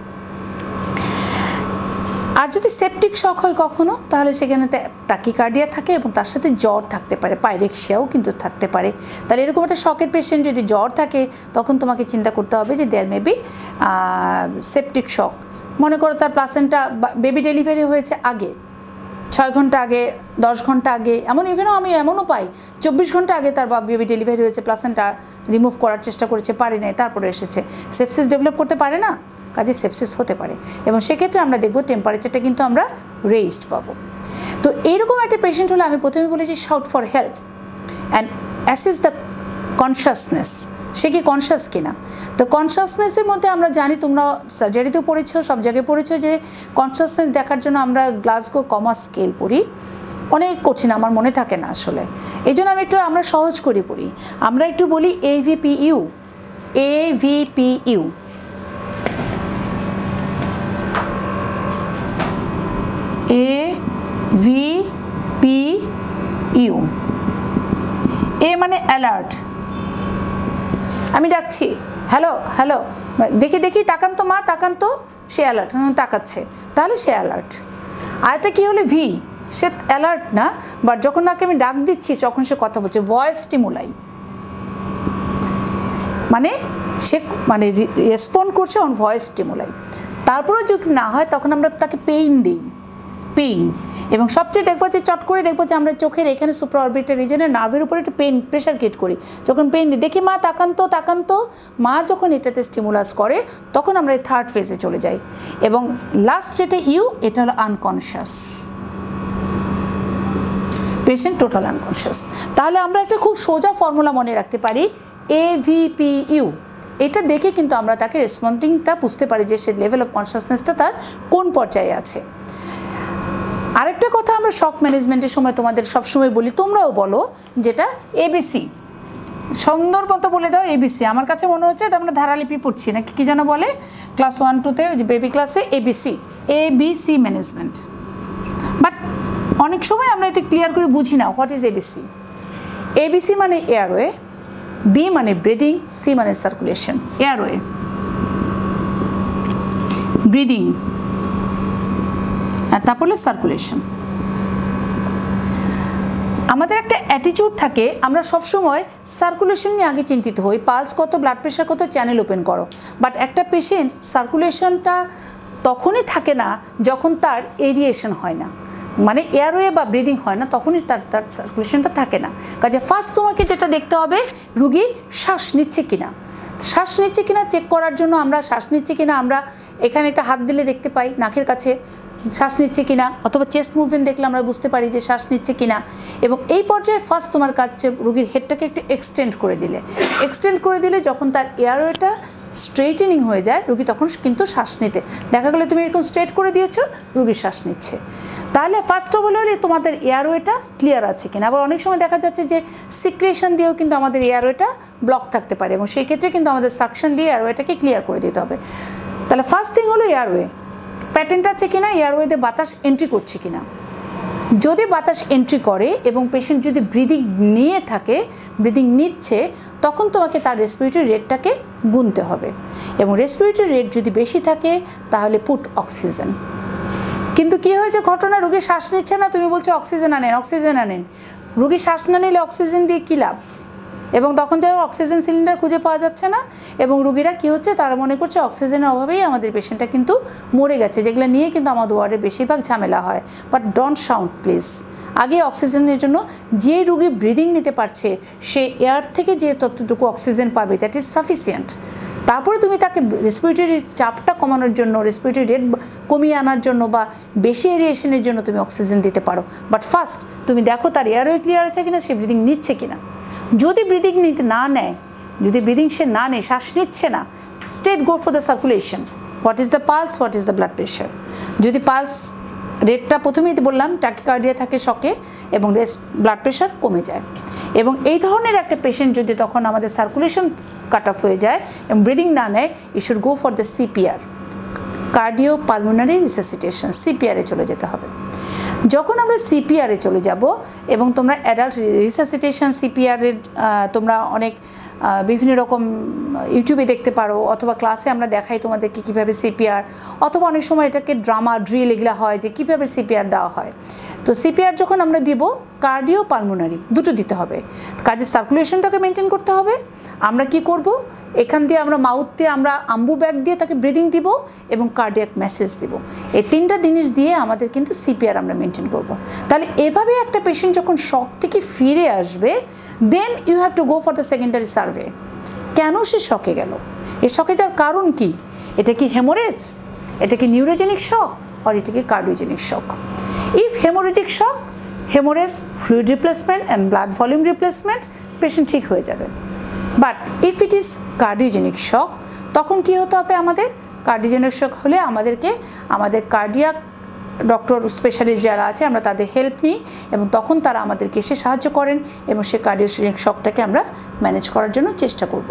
আর যদি সেপটিক শক হয় কখনো, তাহলে সেখানে ট্যাকিকার্ডিয়া থাকে এবং তার সাথে জ্বর থাকতে পারে, পাইরেক্সিয়াও কিন্তু থাকতে পারে। তাহলে এরকম একটা শকের পেশেন্ট যদি জ্বর থাকে তখন তোমাকে চিন্তা করতে হবে যে দেয়ার মেবি সেপটিক শক। মনে করো তার প্লাসেন্টা, বেবি ডেলিভারি হয়েছে আগে 6 ঘন্টা আগে, 10 ঘন্টা আগে, আমি এমনও পাই 24 ঘন্টা আগে তার বেবি ডেলিভারি হয়েছে, প্লাসেন্টা রিমুভ করার চেষ্টা করেছে, পারে নাই, তারপরে এসেছে। সেপসিস ডেভেলপ করতে পারে না, কাজে সেপসিস হতে পারে এবং সেক্ষেত্রে আমরা দেখব টেম্পারেচারটা কিন্তু আমরা রেইজড পাবো। তো এইরকম একটা পেশেন্ট হলে আমি প্রথমে বলেছি shout for help and assess the consciousness, সে কি কনশাস কিনা। তো কনশাসনেসের মধ্যে আমরা জানি, তোমরা সার্জারিতেও পড়েছো, সব জায়গায় পড়েছো যে কনশাসনেস দেখার জন্য আমরা গ্লাসগো কমা স্কেল পড়ি। অনেক কঠিন, আমার মনে থাকে না আসলে, এই জন্য আমরা সহজ করে পড়ি। আমরা একটু বলি AVPU, AVPU। AVPU, এ মানে অ্যালার্ট। আমি ডাকছি হ্যালো হ্যালো, দেখি তাকান তো মা, তাকান তো, সে অ্যালার্ট, তাকাচ্ছে, তাহলে সে অ্যালার্ট। আর এটা কি হলে ভি, সে অ্যালার্ট না, বাট যখন নাকি আমি ডাক দিচ্ছি তখন সে কথা বলছে, ভয়েস স্টিমুলাই, মানে সে রেসপন্ড করছে অন ভয়েস স্টিমুলাই। তারপরেও যদি না হয় তখন আমরা তাকে পেইন দিই, পেইন। এবং সবচেয়ে দেখবো যে চট করে দেখবো যে আমরা চোখের এখানে সুপ্রাঅরবিটাল রিজনের নার্ভের উপরে একটু পেইন, প্রেশার ক্রিয়েট করি। যখন পেইন দিই, দেখি মা তাকান তো, মা যখন এটাতে স্টিমুলাস করে তখন আমরা এই থার্ড ফেজে চলে যাই। এবং লাস্ট যেটা এটা হলো আনকনশিয়াস পেশেন্ট, টোটাল আনকনশিয়াস। তাহলে আমরা একটা খুব সোজা ফর্মুলা মনে রাখতে পারি, AVPU। এটা দেখে কিন্তু আমরা তাকে রেসপন্ডিংটা বুঝতে পারি যে সে লেভেল অফ কনশাসনেসটা তার কোন পর্যায়ে আছে। আরেকটা কথা আমরা শক ম্যানেজমেন্টের সময় তোমাদের সবসময় বলি, তোমরাও বলো, যেটা ABC। সুন্দর মতো বলে দাও ABC। আমার কাছে মনে হচ্ছে আমরা ধারালিপি পড়ছি না, কি যেন বলে ক্লাস 1-2-তে, বেবি ক্লাসে ABC ম্যানেজমেন্ট। বাট অনেক সময় আমরা এটা ক্লিয়ার করে বুঝি না, হোয়াট ইজ ABC মানে এয়ারওয়ে, B মানে ব্রিদিং, C মানে সার্কুলেশন। এয়ারওয়ে, ব্রিদিং, আর তারপর সার্কুলেশন। আমাদের একটা অ্যাটিটিউড থাকে, আমরা সবসময় সার্কুলেশন নিয়ে আগে চিন্তিত হই, পালস কত, ব্লাড প্রেশার কত, চ্যানেল ওপেন করো। বাট একটা পেশেন্ট সার্কুলেশনটা তখনই থাকে না যখন তার এরিয়েশন হয় না, মানে এয়ারওয়ে বা ব্রিদিং হয় না, তখনই তার সার্কুলেশনটা থাকে না। কাজে ফার্স্ট তোমাকে যেটা দেখতে হবে, রুগী শ্বাস নিচ্ছে কিনা। শ্বাস নিচ্ছে কিনা চেক করার জন্য আমরা শ্বাস নিচ্ছে কিনা আমরা এখানে একটা হাত দিলে দেখতে পাই নাকের কাছে শ্বাস নিচ্ছে কিনা, অথবা চেস্ট মুভমেন্ট দেখলে আমরা বুঝতে পারি যে শ্বাস নিচ্ছে কিনা। এবং এই পর্যায়ে ফার্স্ট তোমার কাজ রুগীর হেডটাকে একটু এক্সটেন্ড করে দিলে যখন তার এয়ারওয়েটা স্ট্রেটেনিং হয়ে যায় রুগী তখন কিন্তু শ্বাস নিতে দেখা গেলে তুমি এরকম স্ট্রেট করে দিয়েছো, রুগী শ্বাস নিচ্ছে। তাহলে ফার্স্ট অফ অল তোমাদের এয়ারওয়েটা ক্লিয়ার আছে কিনা। আবার অনেক সময় দেখা যাচ্ছে যে সিক্রেশন দিয়েও কিন্তু আমাদের এয়ারওয়েটা ব্লক থাকতে পারে, এবং সেই ক্ষেত্রে কিন্তু আমাদের সাকশন দিয়ে এয়ারওয়েটাকে ক্লিয়ার করে দিতে হবে। তাহলে ফার্স্ট থিং হলো এয়ারওয়ে, প্যাটার্নটা আছে কিনা, এয়ারওয়েতে বাতাস এন্ট্রি করছে কিনা। যদি বাতাস এন্ট্রি করে এবং পেশেন্ট যদি ব্রিদিং নিয়ে থাকে, ব্রিদিং নিচ্ছে, তখন তোমাকে তার রেসপিরেটরি রেটটাকে গুনতে হবে এবং রেসপিরেটরি রেট যদি বেশি থাকে তাহলে পুট অক্সিজেন। কিন্তু কী হয়েছে ঘটনা, রোগী শ্বাস নিচ্ছে না, তুমি বলছো অক্সিজেন আনেন, অক্সিজেন আনেন। রোগী শ্বাস না নিলে অক্সিজেন দিয়ে কী লাভ? এবং তখন যাই অক্সিজেন সিলিন্ডার খুঁজে পাওয়া যাচ্ছে না এবং রুগীরা কী হচ্ছে, তারা মনে করছে অক্সিজেনের অভাবেই আমাদের পেশেন্টটা কিন্তু মরে গেছে, যেগুলো নিয়ে কিন্তু আমাদের ওয়ার্ডে বেশিরভাগ ঝামেলা হয়। But don't shout please. আগে অক্সিজেনের জন্য যে রুগী ব্রিদিং নিতে পারছে সে এয়ার থেকে যে ততটুকু অক্সিজেন পাবে দ্যাট ইজ সাফিসিয়েন্ট। তারপরে তুমি তাকে রেসপিরেটরি চাপটা কমানোর জন্য, রেসপিরেটরি রেট কমিয়ে আনার জন্য বা বেশি এরিয়েশনের জন্য তুমি অক্সিজেন দিতে পারো। বাট ফার্স্ট তুমি দেখো তার এয়ারওয়ে ক্লিয়ার আছে কিনা, সে ব্রিদিং নিচ্ছে কিনা। যদি ব্রিদিং নিতে না নেয়, যদি ব্রিদিং সে না নেয়, শ্বাস নিচ্ছে না, straight go for the circulation. What is the pulse, what is the blood pressure. যদি পালস রেটটা প্রথমেই বললাম ট্যাকিকার্ডিয়া থাকে শকে এবং ব্লাড প্রেশার কমে যায়, এবং এই ধরনের একটা পেশেন্ট যদি তখন আমাদের সার্কুলেশন কাট অফ হয়ে যায় এবং ব্রিদিং না নেয়, you should go for the CPR, cardio pulmonary resuscitation, সিপিআরে চলে যেতে হবে। যখন আমরা সিপিআরে চলে যাব এবং তোমরা অ্যাডাল্ট রিসাসিটেশন সিপিআরের তোমরা অনেক বিভিন্ন রকম ইউটিউবে দেখতে পারো, অথবা ক্লাসে আমরা দেখাই তোমাদেরকে কীভাবে সিপিআর, অথবা অনেক সময় এটাকে ড্রামা ড্রিল এগুলো হয় যে কীভাবে সিপিআর দেওয়া হয়। তো সিপিআর যখন আমরা দিব, কার্ডিও পালমোনারি দুটো দিতে হবে। কাজে সার্কুলেশনটাকে মেনটেন করতে হবে। আমরা কি করব, এখান দিয়ে আমরা মাউথ দিয়ে আমরা আম্বু ব্যাগ দিয়ে তাকে ব্রিদিং দিব এবং কার্ডিয়াক মেসেজ দিব। এই তিনটা জিনিস দিয়ে আমাদের কিন্তু সিপিআর আমরা মেনটেন করব। তাহলে এভাবে একটা পেশেন্ট যখন শক থেকে ফিরে আসবে, then you have to go for the secondary survey. কেন সে শকে গেল, এই শকে যাওয়ার কারণ কি? এটা কি হেমোরেজ, এটা কি নিউরোজেনিক শক, আর এটা কি cardiogenic shock? If haemorrhagic shock, haemorrhage, fluid replacement and blood volume replacement, patient ঠিক হয়ে যাবে। But if it is cardiogenic shock, তখন কী হতে হবে আমাদের? কার্ডিওজেনিক শক হলে আমাদেরকে আমাদের কার্ডিয়াক ডক্টর স্পেশালিস্ট যারা আছে আমরা তাদের হেল্প নিই এবং তখন তারা আমাদেরকে এসে সাহায্য করেন এবং সেই কার্ডিওজেনিক শকটাকে আমরা ম্যানেজ করার জন্য চেষ্টা করব।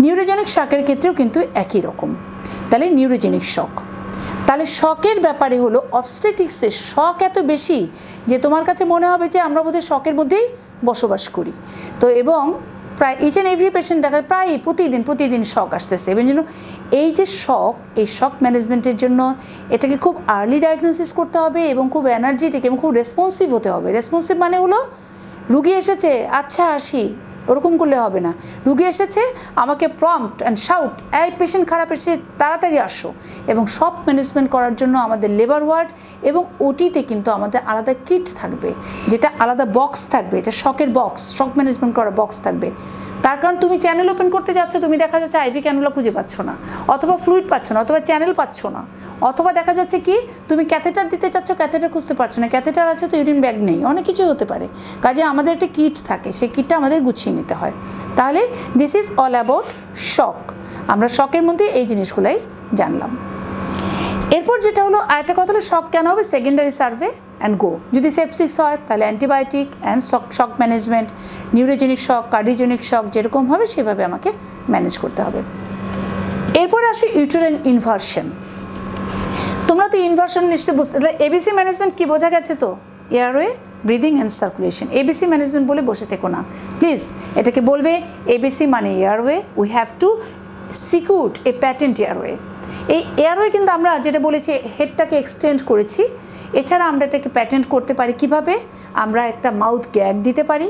নিউরোজেনিক শকের ক্ষেত্রেও কিন্তু একই রকম। তাহলে নিউরোজেনিক শক, তাহলে শকের ব্যাপারে হলো অবস্টেটিক্সের শক এত বেশি যে তোমার কাছে মনে হবে যে আমরা বোধহয় শকের মধ্যেই বসবাস করি। তো এবং প্রায় ইচ অ্যান্ড এভরি পেশেন্ট দেখা প্রায় প্রতিদিন শক আসতেছে। এবং জন্য এই যে শক, এই শক ম্যানেজমেন্টের জন্য এটাকে খুব আর্লি ডায়াগনোসিস করতে হবে এবং খুব এনার্জেটিক এবং খুব রেসপন্সিভ হতে হবে। রেসপন্সিভ মানে হলো রুগী এসেছে আচ্ছা আসি, ওরকম করলে হবে না। রুগী এসেছে আমাকে প্রম্পট অ্যান্ড শাউট, এই পেশেন্ট খারাপ এসে তাড়াতাড়ি আসো। এবং সব ম্যানেজমেন্ট করার জন্য আমাদের লেবার ওয়ার্ড এবং ওটিতে কিন্তু আমাদের আলাদা কিট থাকবে, যেটা আলাদা বক্স থাকবে, এটা শকের বক্স, শক ম্যানেজমেন্ট করার বক্স থাকবে। তার কারণ তুমি চ্যানেল ওপেন করতে যাচ্ছ, তুমি দেখা যাচ্ছে আইভি ক্যানুলা খুঁজে পাচ্ছ না, অথবা ফ্লুইড পাচ্ছ না, অথবা চ্যানেল পাচ্ছ না, অথবা দেখা যাচ্ছে কি তুমি ক্যাথেটার দিতে চাচ্ছ, ক্যাথেটার খুঁজতে পারছো না, ক্যাথেটার আছে তো ইউরিন ব্যাগ নেই, অনেক কিছু হতে পারে। কাজে আমাদের একটা কিট থাকে, সেই কিটটা আমাদের গুছিয়ে নিতে হয়। তাহলে দিস ইজ অল অ্যাবাউট শক। আমরা শকের মধ্যে এই জিনিসগুলাই জানলাম। এরপর যেটা হলো আরেকটা কথা হলো শক কেন হবে, সেকেন্ডারি সার্ভে অ্যান্ড গো। যদি সেপসিক্স হয় তাহলে antibiotic and shock management, neurogenic shock, cardiogenic shock যেরকম হবে সেভাবে আমাকে ম্যানেজ করতে হবে। এরপরে আসি ইউটেরাইন ইনভার্সন। তোমরা তো ইনভার্সন নিশ্চয়ই বুঝতে, এবিসি ম্যানেজমেন্ট কি বোঝা গেছে তো? Airway, breathing and circulation. ABC management বলে বসে থেকো না প্লিজ, এটাকে বলবে এবিসি মানে airway, we have to secure a patent airway. এই এয়ারওয়ে কিন্তু আমরা যেটা বলেছি হেডটাকে এক্সটেন্ড করেছি, এছাড়া আমরা এটাকে প্যাটেন্ট করতে পারি কিভাবে? আমরা একটা মাউথ গ্যাগ দিতে পারি,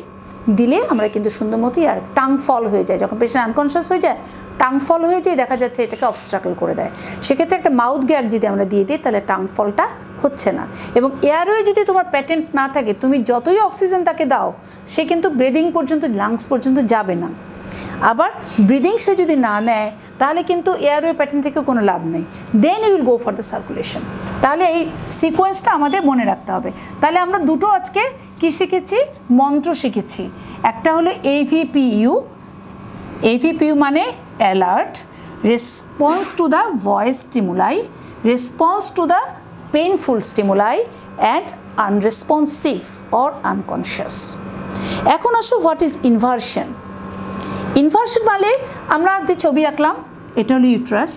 দিলে আমরা কিন্তু সুন্দর মতো আর টাং ফল হয়ে যায়, যখন পেশেন্ট আনকনশিয়াস হয়ে যায় টাং ফল হয়ে যায়, দেখা যাচ্ছে এটাকে অবস্ট্রাকল করে দেয়। সেক্ষেত্রে একটা মাউথ গ্যাগ যদি আমরা দিয়ে দিই তাহলে টাং ফলটা হচ্ছে না। এবং এয়ারওয়ে যদি তোমার প্যাটেন্ট না থাকে, তুমি যতই অক্সিজেন তাকে দাও সে কিন্তু ব্রিদিং পর্যন্ত, লাংস পর্যন্ত যাবে না। আবার ব্রিদিং সে যদি না নেয় তাহলে কিন্তু এয়ারওয়ে প্যাটার্ন থেকে কোনো লাভ নেই, then you will go for the circulation. তাহলে এই সিকোয়েন্সটা আমাদের মনে রাখতে হবে। তাহলে আমরা দুটো আজকে কি শিখেছি, মন্ত্র শিখেছি। একটা হলো AVPU, AVPU মানে alert, response to the voice stimuli, response to the painful stimuli and unresponsive or unconscious. এখন আসো হোয়াট ইজ ইনভার্সন। ইনভার্সন মানে আমরা যে ছবি আঁকলাম, এটা হলো ইউট্রাস,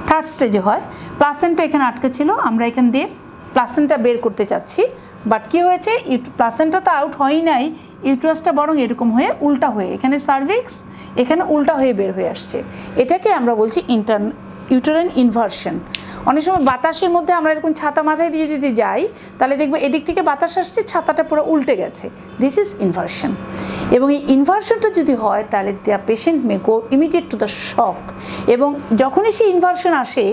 থার্ড স্টেজে হয়। প্লাসেন্টা এখানে আটকে ছিল, আমরা এখান দিয়ে প্লাসেন্টা বের করতে চাচ্ছি, বাট কী হয়েছে, প্লাসেন্টা তো আউট হয়ই নাই, ইউট্রাসটা বরং এরকম হয়ে উল্টা হয়ে, এখানে সার্ভিক্স, এখানে উল্টা হয়ে বের হয়ে আসছে। এটাকে আমরা বলছি ইউটেরাইন ইনভার্সন। অনেক সময় বাতাসের মধ্যে আমরা এরকম ছাতা মাথায় দিয়ে যদি যাই, তাহলে দেখবো এদিক থেকে বাতাস আসছে, ছাতাটা পুরো উল্টে গেছে। This is inversion. এবং এই ইনভার্সনটা যদি হয়, তাহলে the patient May go immediate to the shock. এবং যখনই সেই ইনভার্সন আসে,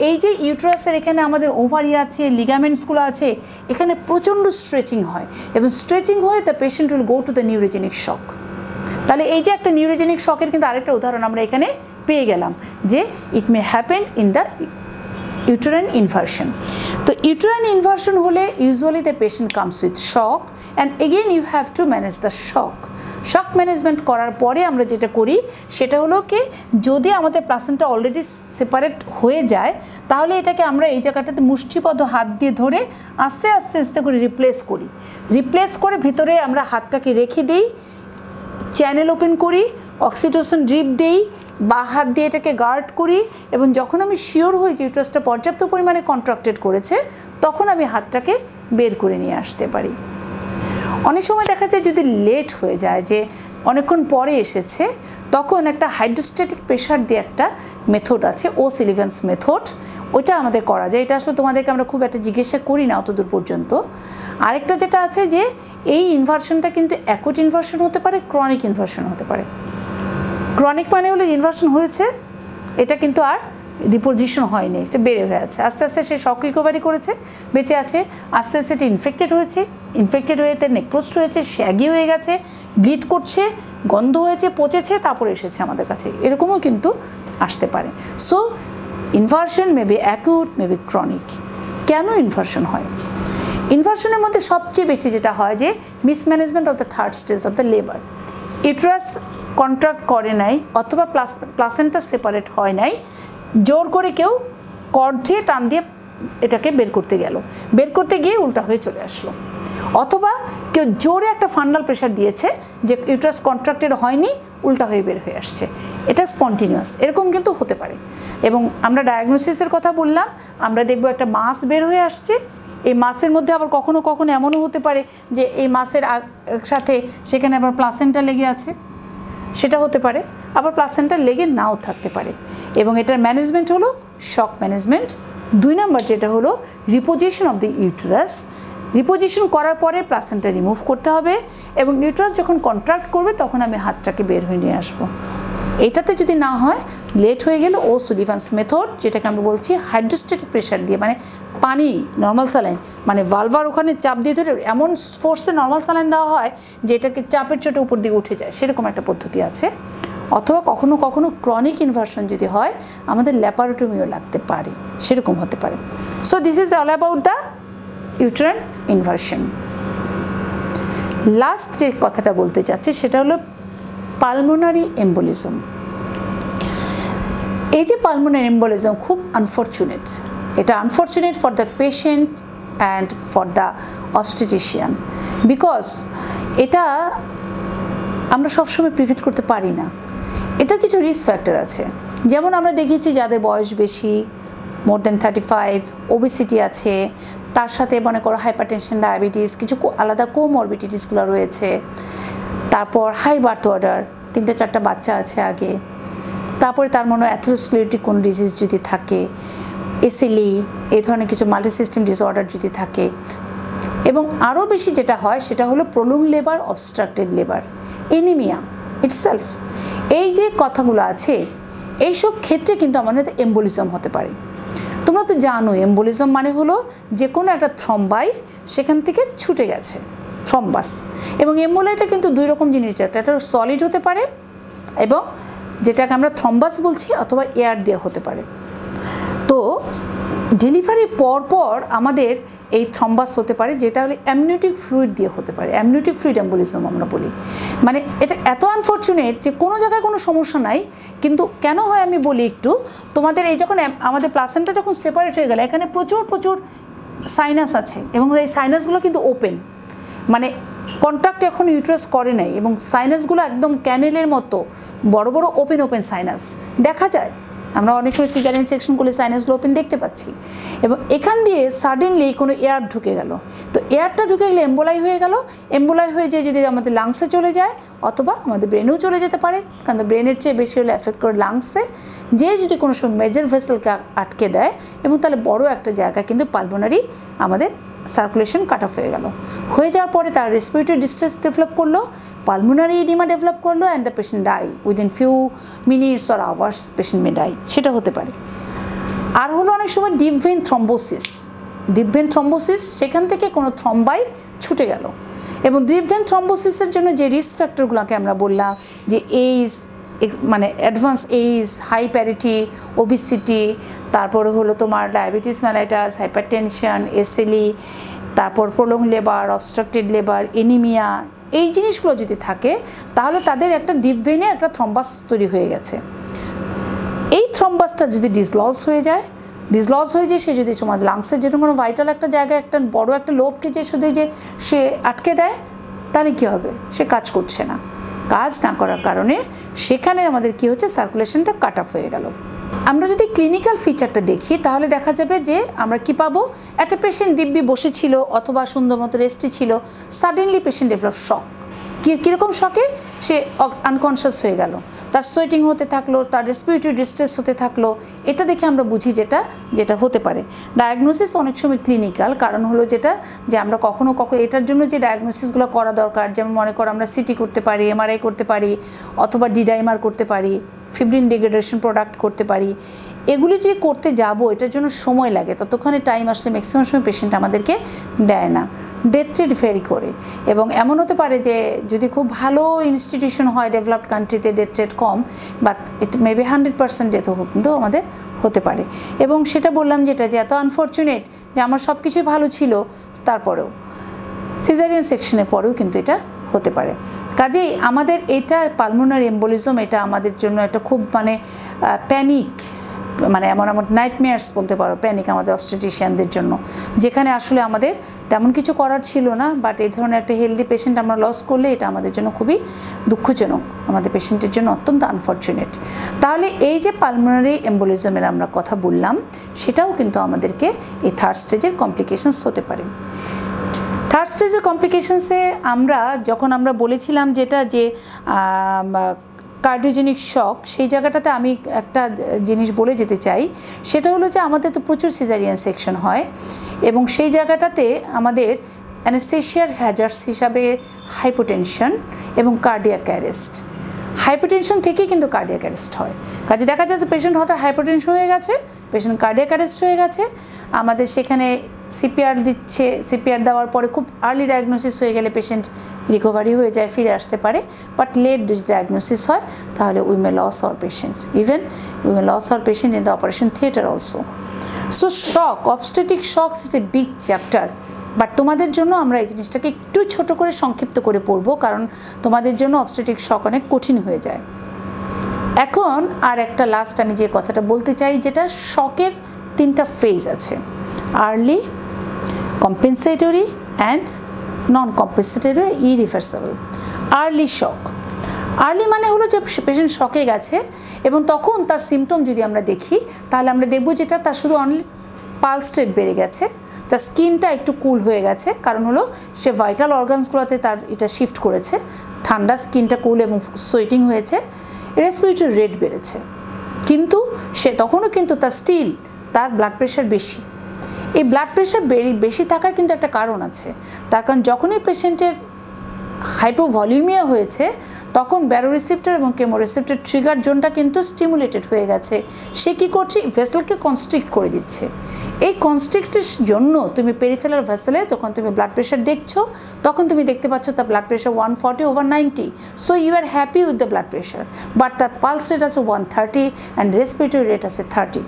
এই যে ইউট্রাসের এখানে আমাদের ওভারি আছে, লিগামেন্টসগুলো আছে, এখানে প্রচণ্ড স্ট্রেচিং হয়, এবং স্ট্রেচিং হয়ে the patient will go to the neurogenic shock. তাহলে এই যে একটা নিউরোজেনিক শকের কিন্তু আরেকটা উদাহরণ আমরা এখানে পেয়ে গেলাম, যে it may happen in the uterine inversion. তো uterine inversion হলে usually the patient comes with shock, and again you have to manage the shock. Shock management করার পরে আমরা যেটা করি সেটা হলো কি, যদি আমাদের প্লাসেন্টা অলরেডি সেপারেট হয়ে যায়, তাহলে এটাকে আমরা এই জায়গাটাতে মুষ্টিবদ্ধ হাত দিয়ে ধরে আস্তে আস্তে আস্তে করে রিপ্লেস করে ভিতরে আমরা হাতটাকে রেখে দিই, চ্যানেল ওপেন করি, অক্সিটোসিন ড্রিপ দিই, বা হাত দিয়ে এটাকে গার্ড করি, এবং যখন আমি শিওর হই যে ইউট্রাসটা পর্যাপ্ত পরিমাণে কন্ট্রাক্টেড করেছে, তখন আমি হাতটাকে বের করে নিয়ে আসতে পারি। অনেক সময় দেখা যায় যদি লেট হয়ে যায়, যে অনেকক্ষণ পরে এসেছে, তখন একটা হাইড্রোস্ট্যাটিক প্রেশার দিয়ে একটা মেথড আছে, ও সিলিভেন্স মেথড, ওইটা আমাদের করা যায়। এটা আসলে তোমাদেরকে আমরা খুব একটা জিজ্ঞাসা করি না অতদূর পর্যন্ত। আরেকটা যেটা আছে, যে এই ইনভার্সনটা কিন্তু অ্যাকুট ইনভার্সন হতে পারে, ক্রনিক ইনভার্সন হতে পারে। ক্রনিক মানে হলো ইনভার্সন হয়েছে, এটা কিন্তু আর রিপোজিশন হয়নি, এটা বেড়ে হয়ে আছে, আস্তে আস্তে সে শক রিকভারি করেছে, বেঁচে আছে, আস্তে আস্তে এটা ইনফেক্টেড হয়ে তার নেক্রোস্ট হয়েছে, শ্যাগি হয়ে গেছে, ব্লিড করছে, গন্ধ হয়েছে, পচেছে, তারপরে এসেছে আমাদের কাছে, এরকমও কিন্তু আসতে পারে। So inversion may be acute, may be chronic. কেন ইনভার্সন হয়? ইনভার্সনের মধ্যে সবচেয়ে বেশি যেটা হয়, যে mismanagement of the third stage of the labour. Uterus contract করে নাই, অথবা প্লাসেন্টা সেপারেট হয় নাই, জোর করে কেউ কর্ড দিয়ে টান দিয়ে এটাকে বের করতে গিয়ে উল্টা হয়ে চলে আসলো, অথবা কেউ জোরে একটা ফান্ডাল প্রেশার দিয়েছে, যে ইউট্রাস কন্ট্রাক্টেড হয়নি, উল্টা হয়ে বের হয়ে আসছে, এটা স্পন্টিনিউয়াস, এরকম কিন্তু হতে পারে। এবং আমরা ডায়াগনোসিসের কথা বললাম, আমরা দেখব একটা মাস বের হয়ে আসছে, এই মাসের মধ্যে আবার কখনো কখনো এমনও হতে পারে যে এই মাসের সাথে সেখানে আবার প্লাসেন্টা লেগে আছে, সেটা হতে পারে, আবার প্লাসেন্টা লেগে নাও থাকতে পারে। এবং এটার ম্যানেজমেন্ট হলো শক ম্যানেজমেন্ট। 2 নম্বর যেটা হলো reposition of the uterus. Reposition করার পরে প্লাসেন্টা রিমুভ করতে হবে, এবং ইউটেরাস যখন কন্ট্রাক্ট করবে তখন আমি হাতটাকে বের হয়ে নিয়ে আসবো। এটাতে যদি না হয়, লেট হয়ে গেলে ও সুলিভান্স মেথড, যেটাকে আমরা বলছি হাইড্রোস্ট্যাটিক প্রেশার দিয়ে, মানে পানি নর্মাল স্যালাইন, মানে ভালভার ওখানে চাপ দিয়ে ধরে এমন ফোর্সে নর্মাল স্যালাইন দেওয়া হয় যে এটাকে চাপের চোটে উপর দিকে উঠে যায়, সেরকম একটা পদ্ধতি আছে। অথবা কখনো কখনো ক্রনিক ইনভার্সন যদি হয়, আমাদের ল্যাপারোটমিও লাগতে পারে, সেরকম হতে পারে। So this is all about the uterine inversion. Last যে কথাটা বলতে চাচ্ছি সেটা হলো পালমোনারি এম্বোলিজম। এই যে পালমোনারি এম্বোলিজম খুব আনফর্চুনেট, এটা unfortunate for the patient and for the obstetrician, because এটা আমরা সবসময় প্রিভেন্ট করতে পারি না। এটার কিছু রিস্ক ফ্যাক্টর আছে, যেমন আমরা দেখেছি যাদের বয়স বেশি, মোর দেন 35, ওবেসিটি আছে, তার সাথে মনে করো হাইপারটেনশন, ডায়াবেটিস, কিছু আলাদা কোমরবিডিটিসগুলো রয়েছে, তারপর হাই বার্থ অর্ডার, 3-4টা বাচ্চা আছে আগে, তারপরে তার মনে অ্যাথেরোস্ক্লেরোটিক কোন ডিজিজ যদি থাকে, এসএলই, এই ধরনের কিছু মাল্টি সিস্টেম ডিসঅর্ডার যদি থাকে, এবং আরও বেশি যেটা হয় সেটা হলো prolong labour, obstructed labour, anaemia itself. এই যে কথাগুলো আছে, এইসব ক্ষেত্রে কিন্তু আমাদের এম্বোলিজম হতে পারে। তোমরা তো জানো এম্বোলিজম মানে হলো যে কোনো একটা থ্রম্বাই সেখান থেকে ছুটে গেছে, থ্রম্বাস। এবং এম্বোলাইটা কিন্তু 2 রকম জিনিস, একটা সলিড হতে পারে, এবং যেটাকে আমরা থ্রম্বাস বলছি, অথবা এয়ার দিয়ে হতে পারে। তো ডেলিভারির পর আমাদের এই থ্রম্বাস হতে পারে, যেটা হলো অ্যামনিওটিক ফ্লুইড দিয়ে হতে পারে, অ্যামনিওটিক ফ্লুইড এম্বোলিজম আমরা বলি। মানে এটা এত আনফর্চুনেট যে কোনো জায়গায় কোনো সমস্যা নাই, কিন্তু কেন হয় আমি বলি একটু। তোমাদের এই যখন আমাদের প্লাসেন্টা যখন সেপারেট হয়ে গেল, এখানে প্রচুর সাইনাস আছে, এবং এই সাইনাসগুলো কিন্তু ওপেন, মানে কন্ট্রাক্ট এখন ইউট্রাস করে নাই, এবং সাইনাসগুলো একদম ক্যানেলের মতো বড় ওপেন সাইনাস দেখা যায়। আমরা অনেক সময় সিজারিয়ান সেকশন করলে সাইনাসগুলো ওপেন দেখতে পাচ্ছি, এবং এখান দিয়ে সাডেনলি কোনো এয়ার ঢুকে গেল, তো এয়ারটা ঢুকে গেলে এম্বোলাই হয়ে গেল, এম্বোলাই হয়ে যেয়ে যদি আমাদের লাংসে চলে যায় অথবা আমাদের ব্রেনেও চলে যেতে পারে, কারণ ব্রেনের চেয়ে বেশি হলে এফেক্ট করে লাংসে, যে যদি কোনো সময় মেজর ভেসেলকে আটকে দেয় এবং তাহলে বড় একটা জায়গা কিন্তু পালমোনারি আমাদের সার্কুলেশন কাট অফ হয়ে গেল, হয়ে যাওয়ার পরে তার রেসপিরেটরি ডিস্ট্রেস ডেভেলপ করলো, পালমোনারি এডিমা ডেভেলপ করলো, and the patient die within few minutes or hours patient may die, সেটা হতে পারে। আর হলো অনেক সময় deep vein thrombosis, deep vein thrombosis, সেখান থেকে কোনো থ্রম্বাই ছুটে গেল, এবং ডিপ ভেইন থ্রম্বোসিসের জন্য যে রিস্ক ফ্যাক্টরগুলোকে আমরা বললাম যে এইজ, মানে advance age, high parity, obesity, তারপরে হলো তোমার ডায়াবেটিস মেলাইটাস, হাইপারটেনশন, এসএলই, তারপর prolong labour, obstructed labour, anaemia, এই জিনিসগুলো যদি থাকে তাহলে তাদের একটা ডিপ ভেইনে একটা থ্রম্বাস তৈরি হয়ে গেছে। এই থ্রম্বাসটা যদি ডিসলজ হয়ে যায়, সে যদি তোমার লাংসের যেরকম কোনো ভাইটাল একটা জায়গায় একটা বড় একটা লোবকে যে শুধু যে সে আটকে দেয়, তাহলে কী হবে, সে কাজ করছে না, কাজ না করার কারণে সেখানে আমাদের কি হচ্ছে, সার্কুলেশনটা কাট অফ হয়ে গেল। আমরা যদি ক্লিনিক্যাল ফিচারটা দেখি তাহলে দেখা যাবে যে আমরা কি পাবো, একটা পেশেন্ট দিব্যি বসেছিল অথবা সুন্দর মতো রেস্টে ছিল, সাডেনলি পেশেন্ট ডেভেলপ শক, কীরকম শকে, সে আনকনশিয়াস হয়ে গেল, তার সোয়েটিং হতে থাকলো, তার রেসপিরেটরি ডিস্ট্রেস হতে থাকলো, এটা দেখে আমরা বুঝি যেটা হতে পারে। ডায়াগনোসিস অনেক সময় ক্লিনিক্যাল, কারণ হলো যেটা যে আমরা কখনো এটার জন্য যে ডায়াগনোসিসগুলো করা দরকার, যেমন মনে করো আমরা সিটি করতে পারি, এমআরআই করতে পারি, অথবা ডিডাইমার করতে পারি, ফিব্রিন ডিগ্রেডেশন প্রোডাক্ট করতে পারি, এগুলি যে করতে যাব এটার জন্য সময় লাগে, ততক্ষণে টাইম আসলে ম্যাক্সিমাম সময় পেশেন্ট আমাদেরকে দেয় না, ডেথ রেট ভেরি করে। এবং এমন হতে পারে যে যদি খুব ভালো ইনস্টিটিউশন হয় ডেভেলপড কান্ট্রিতে death rate com, but it maybe 100% ডেথও কিন্তু আমাদের হতে পারে। এবং সেটা বললাম যেটা যে এত আনফর্চুনেট যে আমার সব কিছুই ভালো ছিল, তারপরেও সিজারিয়ান সেকশনের পরেও কিন্তু এটা হতে পারে। কাজেই আমাদের এটা পালমোনারি এম্বোলিজম, এটা আমাদের জন্য একটা খুব মানে প্যানিক, মানে এমন নাইটমেয়ার্স বলতে পারো, প্যানিক আমাদের অবস্টেট্রিশিয়ানদের জন্য, যেখানে আসলে আমাদের তেমন কিছু করার ছিল না, বাট এই ধরনের একটা হেলদি পেশেন্ট আমরা লস করলে এটা আমাদের জন্য খুবই দুঃখজনক, আমাদের পেশেন্টের জন্য অত্যন্ত আনফর্চুনেট। তাহলে এই যে পালমোনারি এম্বোলিজমের আমরা কথা বললাম, সেটাও কিন্তু আমাদেরকে এই থার্ড স্টেজের কমপ্লিকেশনস হতে পারে। থার্ড স্টেজের কমপ্লিকেশনসে যখন আমরা বলেছিলাম যেটা যে কার্ডিওজেনিক শক, সেই জায়গাটাতে আমি একটা জিনিস বলে যেতে চাই, সেটা হলো যে আমাদের তো প্রচুর সিজারিয়ান সেকশন হয়, এবং সেই জায়গাটাতে আমাদের অ্যানেস্থেশিয়ার হ্যাজার্ডস হিসাবে হাইপোটেনশন এবং কার্ডিয়াক অ্যারেস্ট, হাইপোটেনশন থেকেই কিন্তু কার্ডিয়াক অ্যারেস্ট হয়। কাজে দেখা যাচ্ছে পেশেন্ট হঠাৎ হাইপোটেনশন হয়ে গেছে, পেশেন্ট কার্ডিয়াক অ্যারেস্ট হয়ে গেছে, আমাদের সেখানে সিপিআর দিচ্ছে, সিপিআর দেওয়ার পরে খুব আর্লি ডায়াগনোসিস হয়ে গেলে পেশেন্ট রিকভারি হয়ে যায়, ফিরে আসতে পারে, বাট লেট ডায়াগনোসিস হয় তাহলে we may lose our patient, even we may lose our patient in the operation theatre also. So shock, obstetric shocks is a big chapter, but তোমাদের জন্য আমরা এই জিনিসটাকে একটু ছোট করে সংক্ষিপ্ত করে পড়বো, কারণ তোমাদের জন্য অবস্টেটিক শক অনেক কঠিন হয়ে যায়। এখন আর একটা লাস্ট আমি যে কথাটা বলতে চাই, যেটা শকের 3টা ফেজ আছে, early, compensatory and non compensatory, irreversible. Early shock, early মানে হলো যে পেশেন্ট শকে গেছে এবং তখন তার সিমটম যদি আমরা দেখি তাহলে আমরা দেখব যেটা তার শুধু অনলি পালস রেট বেড়ে গেছে, তার স্কিনটা একটু কুল হয়ে গেছে, কারণ হলো সে ভাইটাল অর্গানসগুলোতে তার এটা শিফট করেছে, ঠান্ডা, স্কিনটা কুল এবং সোয়েটিং হয়েছে, রেসপিরেটরি রেট বেড়েছে, কিন্তু সে তখনও কিন্তু তার ব্লাড প্রেশার বেশি। এই ব্লাড প্রেশার বেশি থাকার কিন্তু একটা কারণ আছে, তার কারণ যখনই পেশেন্টের হাইপোভলিউমিয়া হয়েছে তখন ব্যারোরিসেপ্টর এবং কেমোরিসেপ্টর ট্রিগার জোনটা কিন্তু স্টিমুলেটেড হয়ে গেছে, সে কী করছে, ভেসেলকে কনস্ট্রিক্ট করে দিচ্ছে। এই কনস্ট্রিক্টের জন্য তুমি পেরিফেরাল ভেসেলে যখন তুমি ব্লাড প্রেশার দেখছো তখন তুমি দেখতে পাচ্ছ তার blood pressure 140/90, so you are happy with the blood pressure, but তার পালস রেট আছে 130 অ্যান্ড রেসপিরেটরি রেট আছে 30,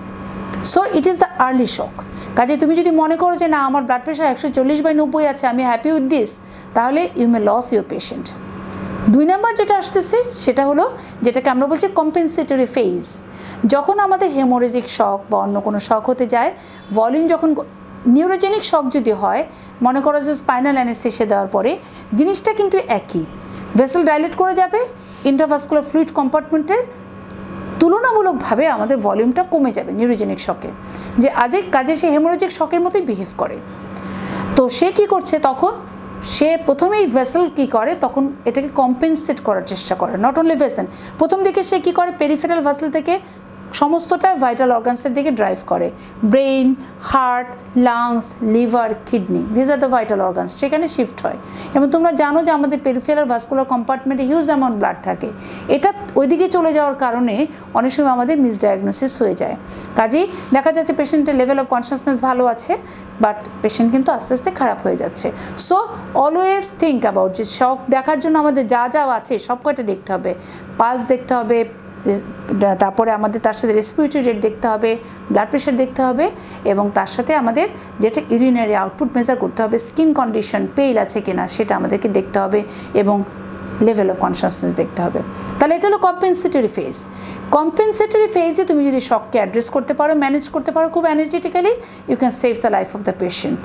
so it is the early shock. কাজে তুমি যদি মনে করো যে না আমার ব্লাড প্রেশার 140/90 আছে, আমি হ্যাপি উইথ দিস, তাহলে you may lose your patient. 2 number যেটা আসতেছে সেটা হলো যেটাকে আমরা বলছি কম্পেনসেটরি ফেজ, যখন আমাদের হেমোরেজিক শক বা অন্য কোনো শক হতে যায়, ভলিউম যখন নিউরোজেনিক শক যদি হয়, মনে করো যে স্পাইনাল অ্যানেস্থেসিয়া দেওয়ার পরে জিনিসটা কিন্তু একই, ভেসেল ডাইলেট করে যাবে, ইন্ট্রাভাস্কুলার ফ্লুইড কম্পার্টমেন্টে তুলনামূলকভাবে আমাদের ভলিউমটা কমে যাবে নিউরোজেনিক শকে, যে কাজে সে হেমোরেজিক শকের মতোই বিহেভ করে। তো সে কি করছে তখন, সে প্রথমেই ভেসেল কি করে তখন এটাকে কম্পেনসেট করার চেষ্টা করে, নট অনলি ভেসেল, প্রথম দিকে সে কি করে পেরিফেরাল ভেসেল থেকে সমস্তটা ভাইটাল অর্গানসের দিকে ড্রাইভ করে, brain, heart, lungs, liver, kidney, these are the vital organs, সেখানে শিফট হয়। এবং তোমরা জানো যে আমাদের পেরিফেরাল ভাস্কুলার কম্পার্টমেন্টে হিউজ অ্যামাউন্ট ব্লাড থাকে, এটা ওইদিকে চলে যাওয়ার কারণে অনেক সময় আমাদের মিসডায়াগনোসিস হয়ে যায়। কাজেই দেখা যাচ্ছে পেশেন্টের লেভেল অফ কনসিয়াসনেস ভালো আছে, বাট পেশেন্ট কিন্তু আস্তে আস্তে খারাপ হয়ে যাচ্ছে। সো অলওয়েজ থিঙ্ক অ্যাবাউট, যে শক দেখার জন্য আমাদের যা যা আছে সব কয়টা দেখতে হবে, পালস দেখতে হবে, তারপরে আমাদের তার সাথে রেসপিরেটরি রেট দেখতে হবে, ব্লাড প্রেশার দেখতে হবে, এবং তার সাথে আমাদের যেটা ইউরিনারি আউটপুট মেজার করতে হবে, স্কিন কন্ডিশন, পেইল আছে কিনা সেটা আমাদেরকে দেখতে হবে, এবং লেভেল অফ কনসিয়াসনেস দেখতে হবে। তাহলে এটা হলো কম্পেনসেটরি ফেজ। কম্পেনসেটরি ফেজে তুমি যদি শককে অ্যাড্রেস করতে পারো, ম্যানেজ করতে পারো খুব energetically, you can save the life of the patient.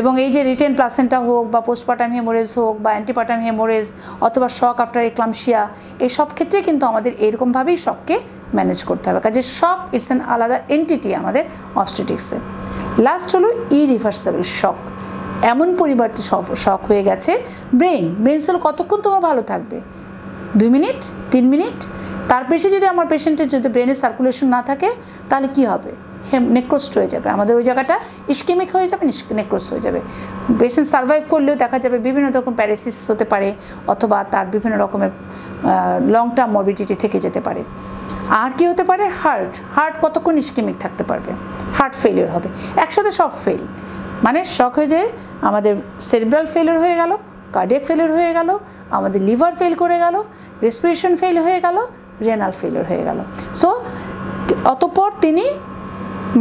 এবং এই যে রিটেন প্লাসেন্টা হোক বা পোস্টপার্টাম হেমোরেজ হোক বা অ্যান্টিপার্টাম হেমোরেজ অথবা শক আফটার এক্লাম্পসিয়া, এই সব ক্ষেত্রে কিন্তু আমাদের এরকমভাবেই শককে ম্যানেজ করতে হবে। কাজে শক ইটস অ্যান আলাদা এন্টিটি আমাদের অবস্টেটিক্সে। লাস্ট হলো ইরিভার্সেবল শক। এমন পরিবর্তে শক হয়ে গেছে, ব্রেন সেল কতক্ষণ তোমার ভালো থাকবে, 2 মিনিট, 3 মিনিট, তার বেশি যদি আমার পেশেন্টের যদি ব্রেনের সার্কুলেশন না থাকে তাহলে কি হবে, নেক্রোস্ট হয়ে যাবে, আমাদের ওই জায়গাটা ইস্কেমিক হয়ে যাবে, নেক্রোস্ট হয়ে যাবে। পেশেন্ট সার্ভাইভ করলেও দেখা যাবে বিভিন্ন রকম প্যারালাইসিস হতে পারে, অথবা তার বিভিন্ন রকমের লং টার্ম মরবিডিটি থেকে যেতে পারে। আর কি হতে পারে, হার্ট কতক্ষণ ইস্কেমিক থাকতে পারবে, হার্ট ফেলিওর হবে, একসাথে সব ফেল, মানে শক হয়ে যায় আমাদের সেরিব্রাল ফেলিওর হয়ে গেল, কার্ডিয়াক ফেলিওর হয়ে গেল, আমাদের লিভার ফেল করে গেল, রেসপিরেশন ফেল হয়ে গেল, রেনাল ফেলিওর হয়ে গেল। সো অতঃপর তিনি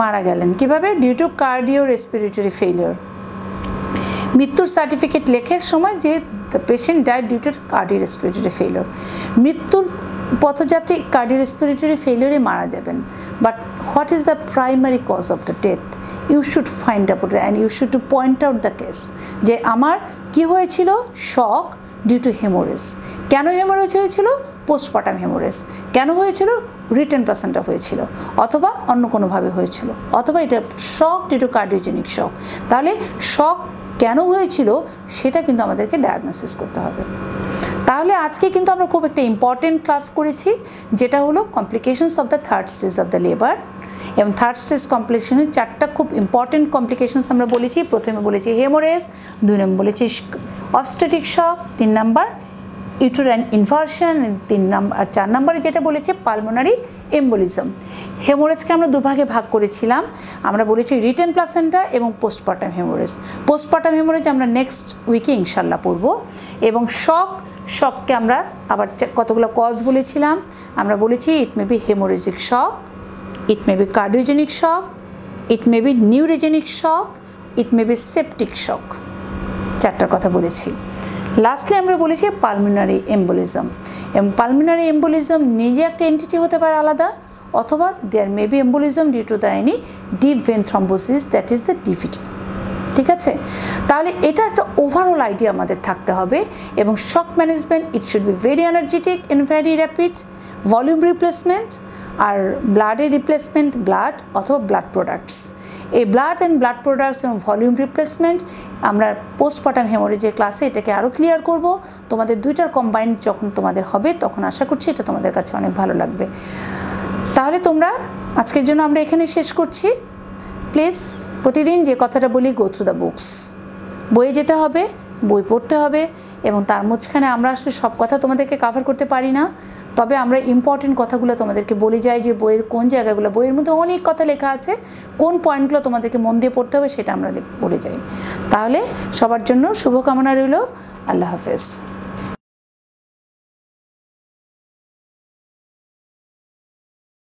মারা গেলেন কিভাবে, due to cardio respiratory failure. মৃত্যুর সার্টিফিকেট লেখার সময় যে the patient died due to cardio respiratory failure, মৃত্যুর পথযাত্রী কার্ডিও রেসপিরেটরি ফেলিওরে মারা যাবেন, but what is the primary cause of the death, you should find out and you should to point out the case, যে আমার কি হয়েছিল, shock due to haemorrhage. কেন হেমোরেজ হয়েছিল, পোস্টপার্টাম হেমোরেজ। কেন হয়েছিল, রিটেন প্লাসেন্টা হয়েছিল, অথবা অন্য কোনোভাবে হয়েছিল, অথবা এটা শক ডিউ টু কার্ডিওজেনিক শক। তাহলে শক কেন হয়েছিল সেটা কিন্তু আমাদেরকে ডায়াগনোসিস করতে হবে। তাহলে আজকে কিন্তু আমরা খুব একটা ইম্পর্টেন্ট ক্লাস করেছি, যেটা হলো complications of the third stage of the labour. এবং থার্ড স্টেজ কমপ্লিকেশনের 4টা খুব ইম্পর্টেন্ট কমপ্লিকেশনস আমরা বলেছি। প্রথমে বলেছি হেমোরেজ, 2 নম্বর বলেছি অবস্টেটিক শক, 3 নম্বর ইউটেরাইন ইনভার্সন, 3 নম্বর আর 4 নম্বরে যেটা বলেছে পালমোনারি এম্বোলিজম। হেমোরেজকে আমরা দুভাগে ভাগ করেছিলাম, আমরা বলেছি রিটেন প্লাসেন্টা এবং পোস্টপার্টাম হেমোরেজ। পোস্টপার্টাম হেমোরেজ আমরা নেক্সট উইকে ইনশাল্লাহ পড়ব। এবং শককে আমরা আবার কতগুলো কজ বলেছিলাম, আমরা বলেছি it may be haemorrhagic shock, it may be cardiogenic shock, it may be neurogenic shock, it may be septic shock, 4টার কথা বলেছি। লাস্টলি আমরা বলেছি পালমোনারি এম্বোলিজম। এবং পালমোনারি এম্বোলিজম নিজে একটা এন্টিটি হতে পারে আলাদা, অথবা there may be embolism due to the any deep vein thrombosis, that is the DVT. ঠিক আছে, তাহলে এটা একটা ওভারঅল আইডিয়া আমাদের থাকতে হবে। এবং shock management it should be very energetic and very rapid, volume replacement আর ব্লাডের রিপ্লেসমেন্ট, ব্লাড অথবা ব্লাড প্রোডাক্টস। এই ব্লাড অ্যান্ড ব্লাড প্রোডাক্টস এবং ভলিউম রিপ্লেসমেন্ট আমরা পোস্টপার্টাম হেমোরেজের ক্লাসে এটাকে আরও ক্লিয়ার করব। তোমাদের 2টার কম্বাইন্ড যখন তোমাদের হবে তখন আশা করছি এটা তোমাদের কাছে অনেক ভালো লাগবে। তাহলে তোমরা আজকের জন্য আমরা এখানে শেষ করছি। প্লিজ প্রতিদিন যে কথাটা বলি, গো থ্রু দ্য বুকস, বইয়ে যেতে হবে, বই পড়তে হবে। এবং তার মাঝখানে আমরা আসলে সব কথা তোমাদেরকে কাভার করতে পারি না, তবে আমরা ইম্পর্টেন্ট কথাগুলো তোমাদেরকে বলে যাই, যে বইয়ের কোন জায়গাগুলো, বইয়ের মধ্যে অনেক কথা লেখা আছে, কোন পয়েন্টগুলো তোমাদেরকে মন দিয়ে পড়তে হবে সেটা আমরা বলে যাই। তাহলে সবার জন্য শুভকামনা রইল। আল্লাহ হাফেজ।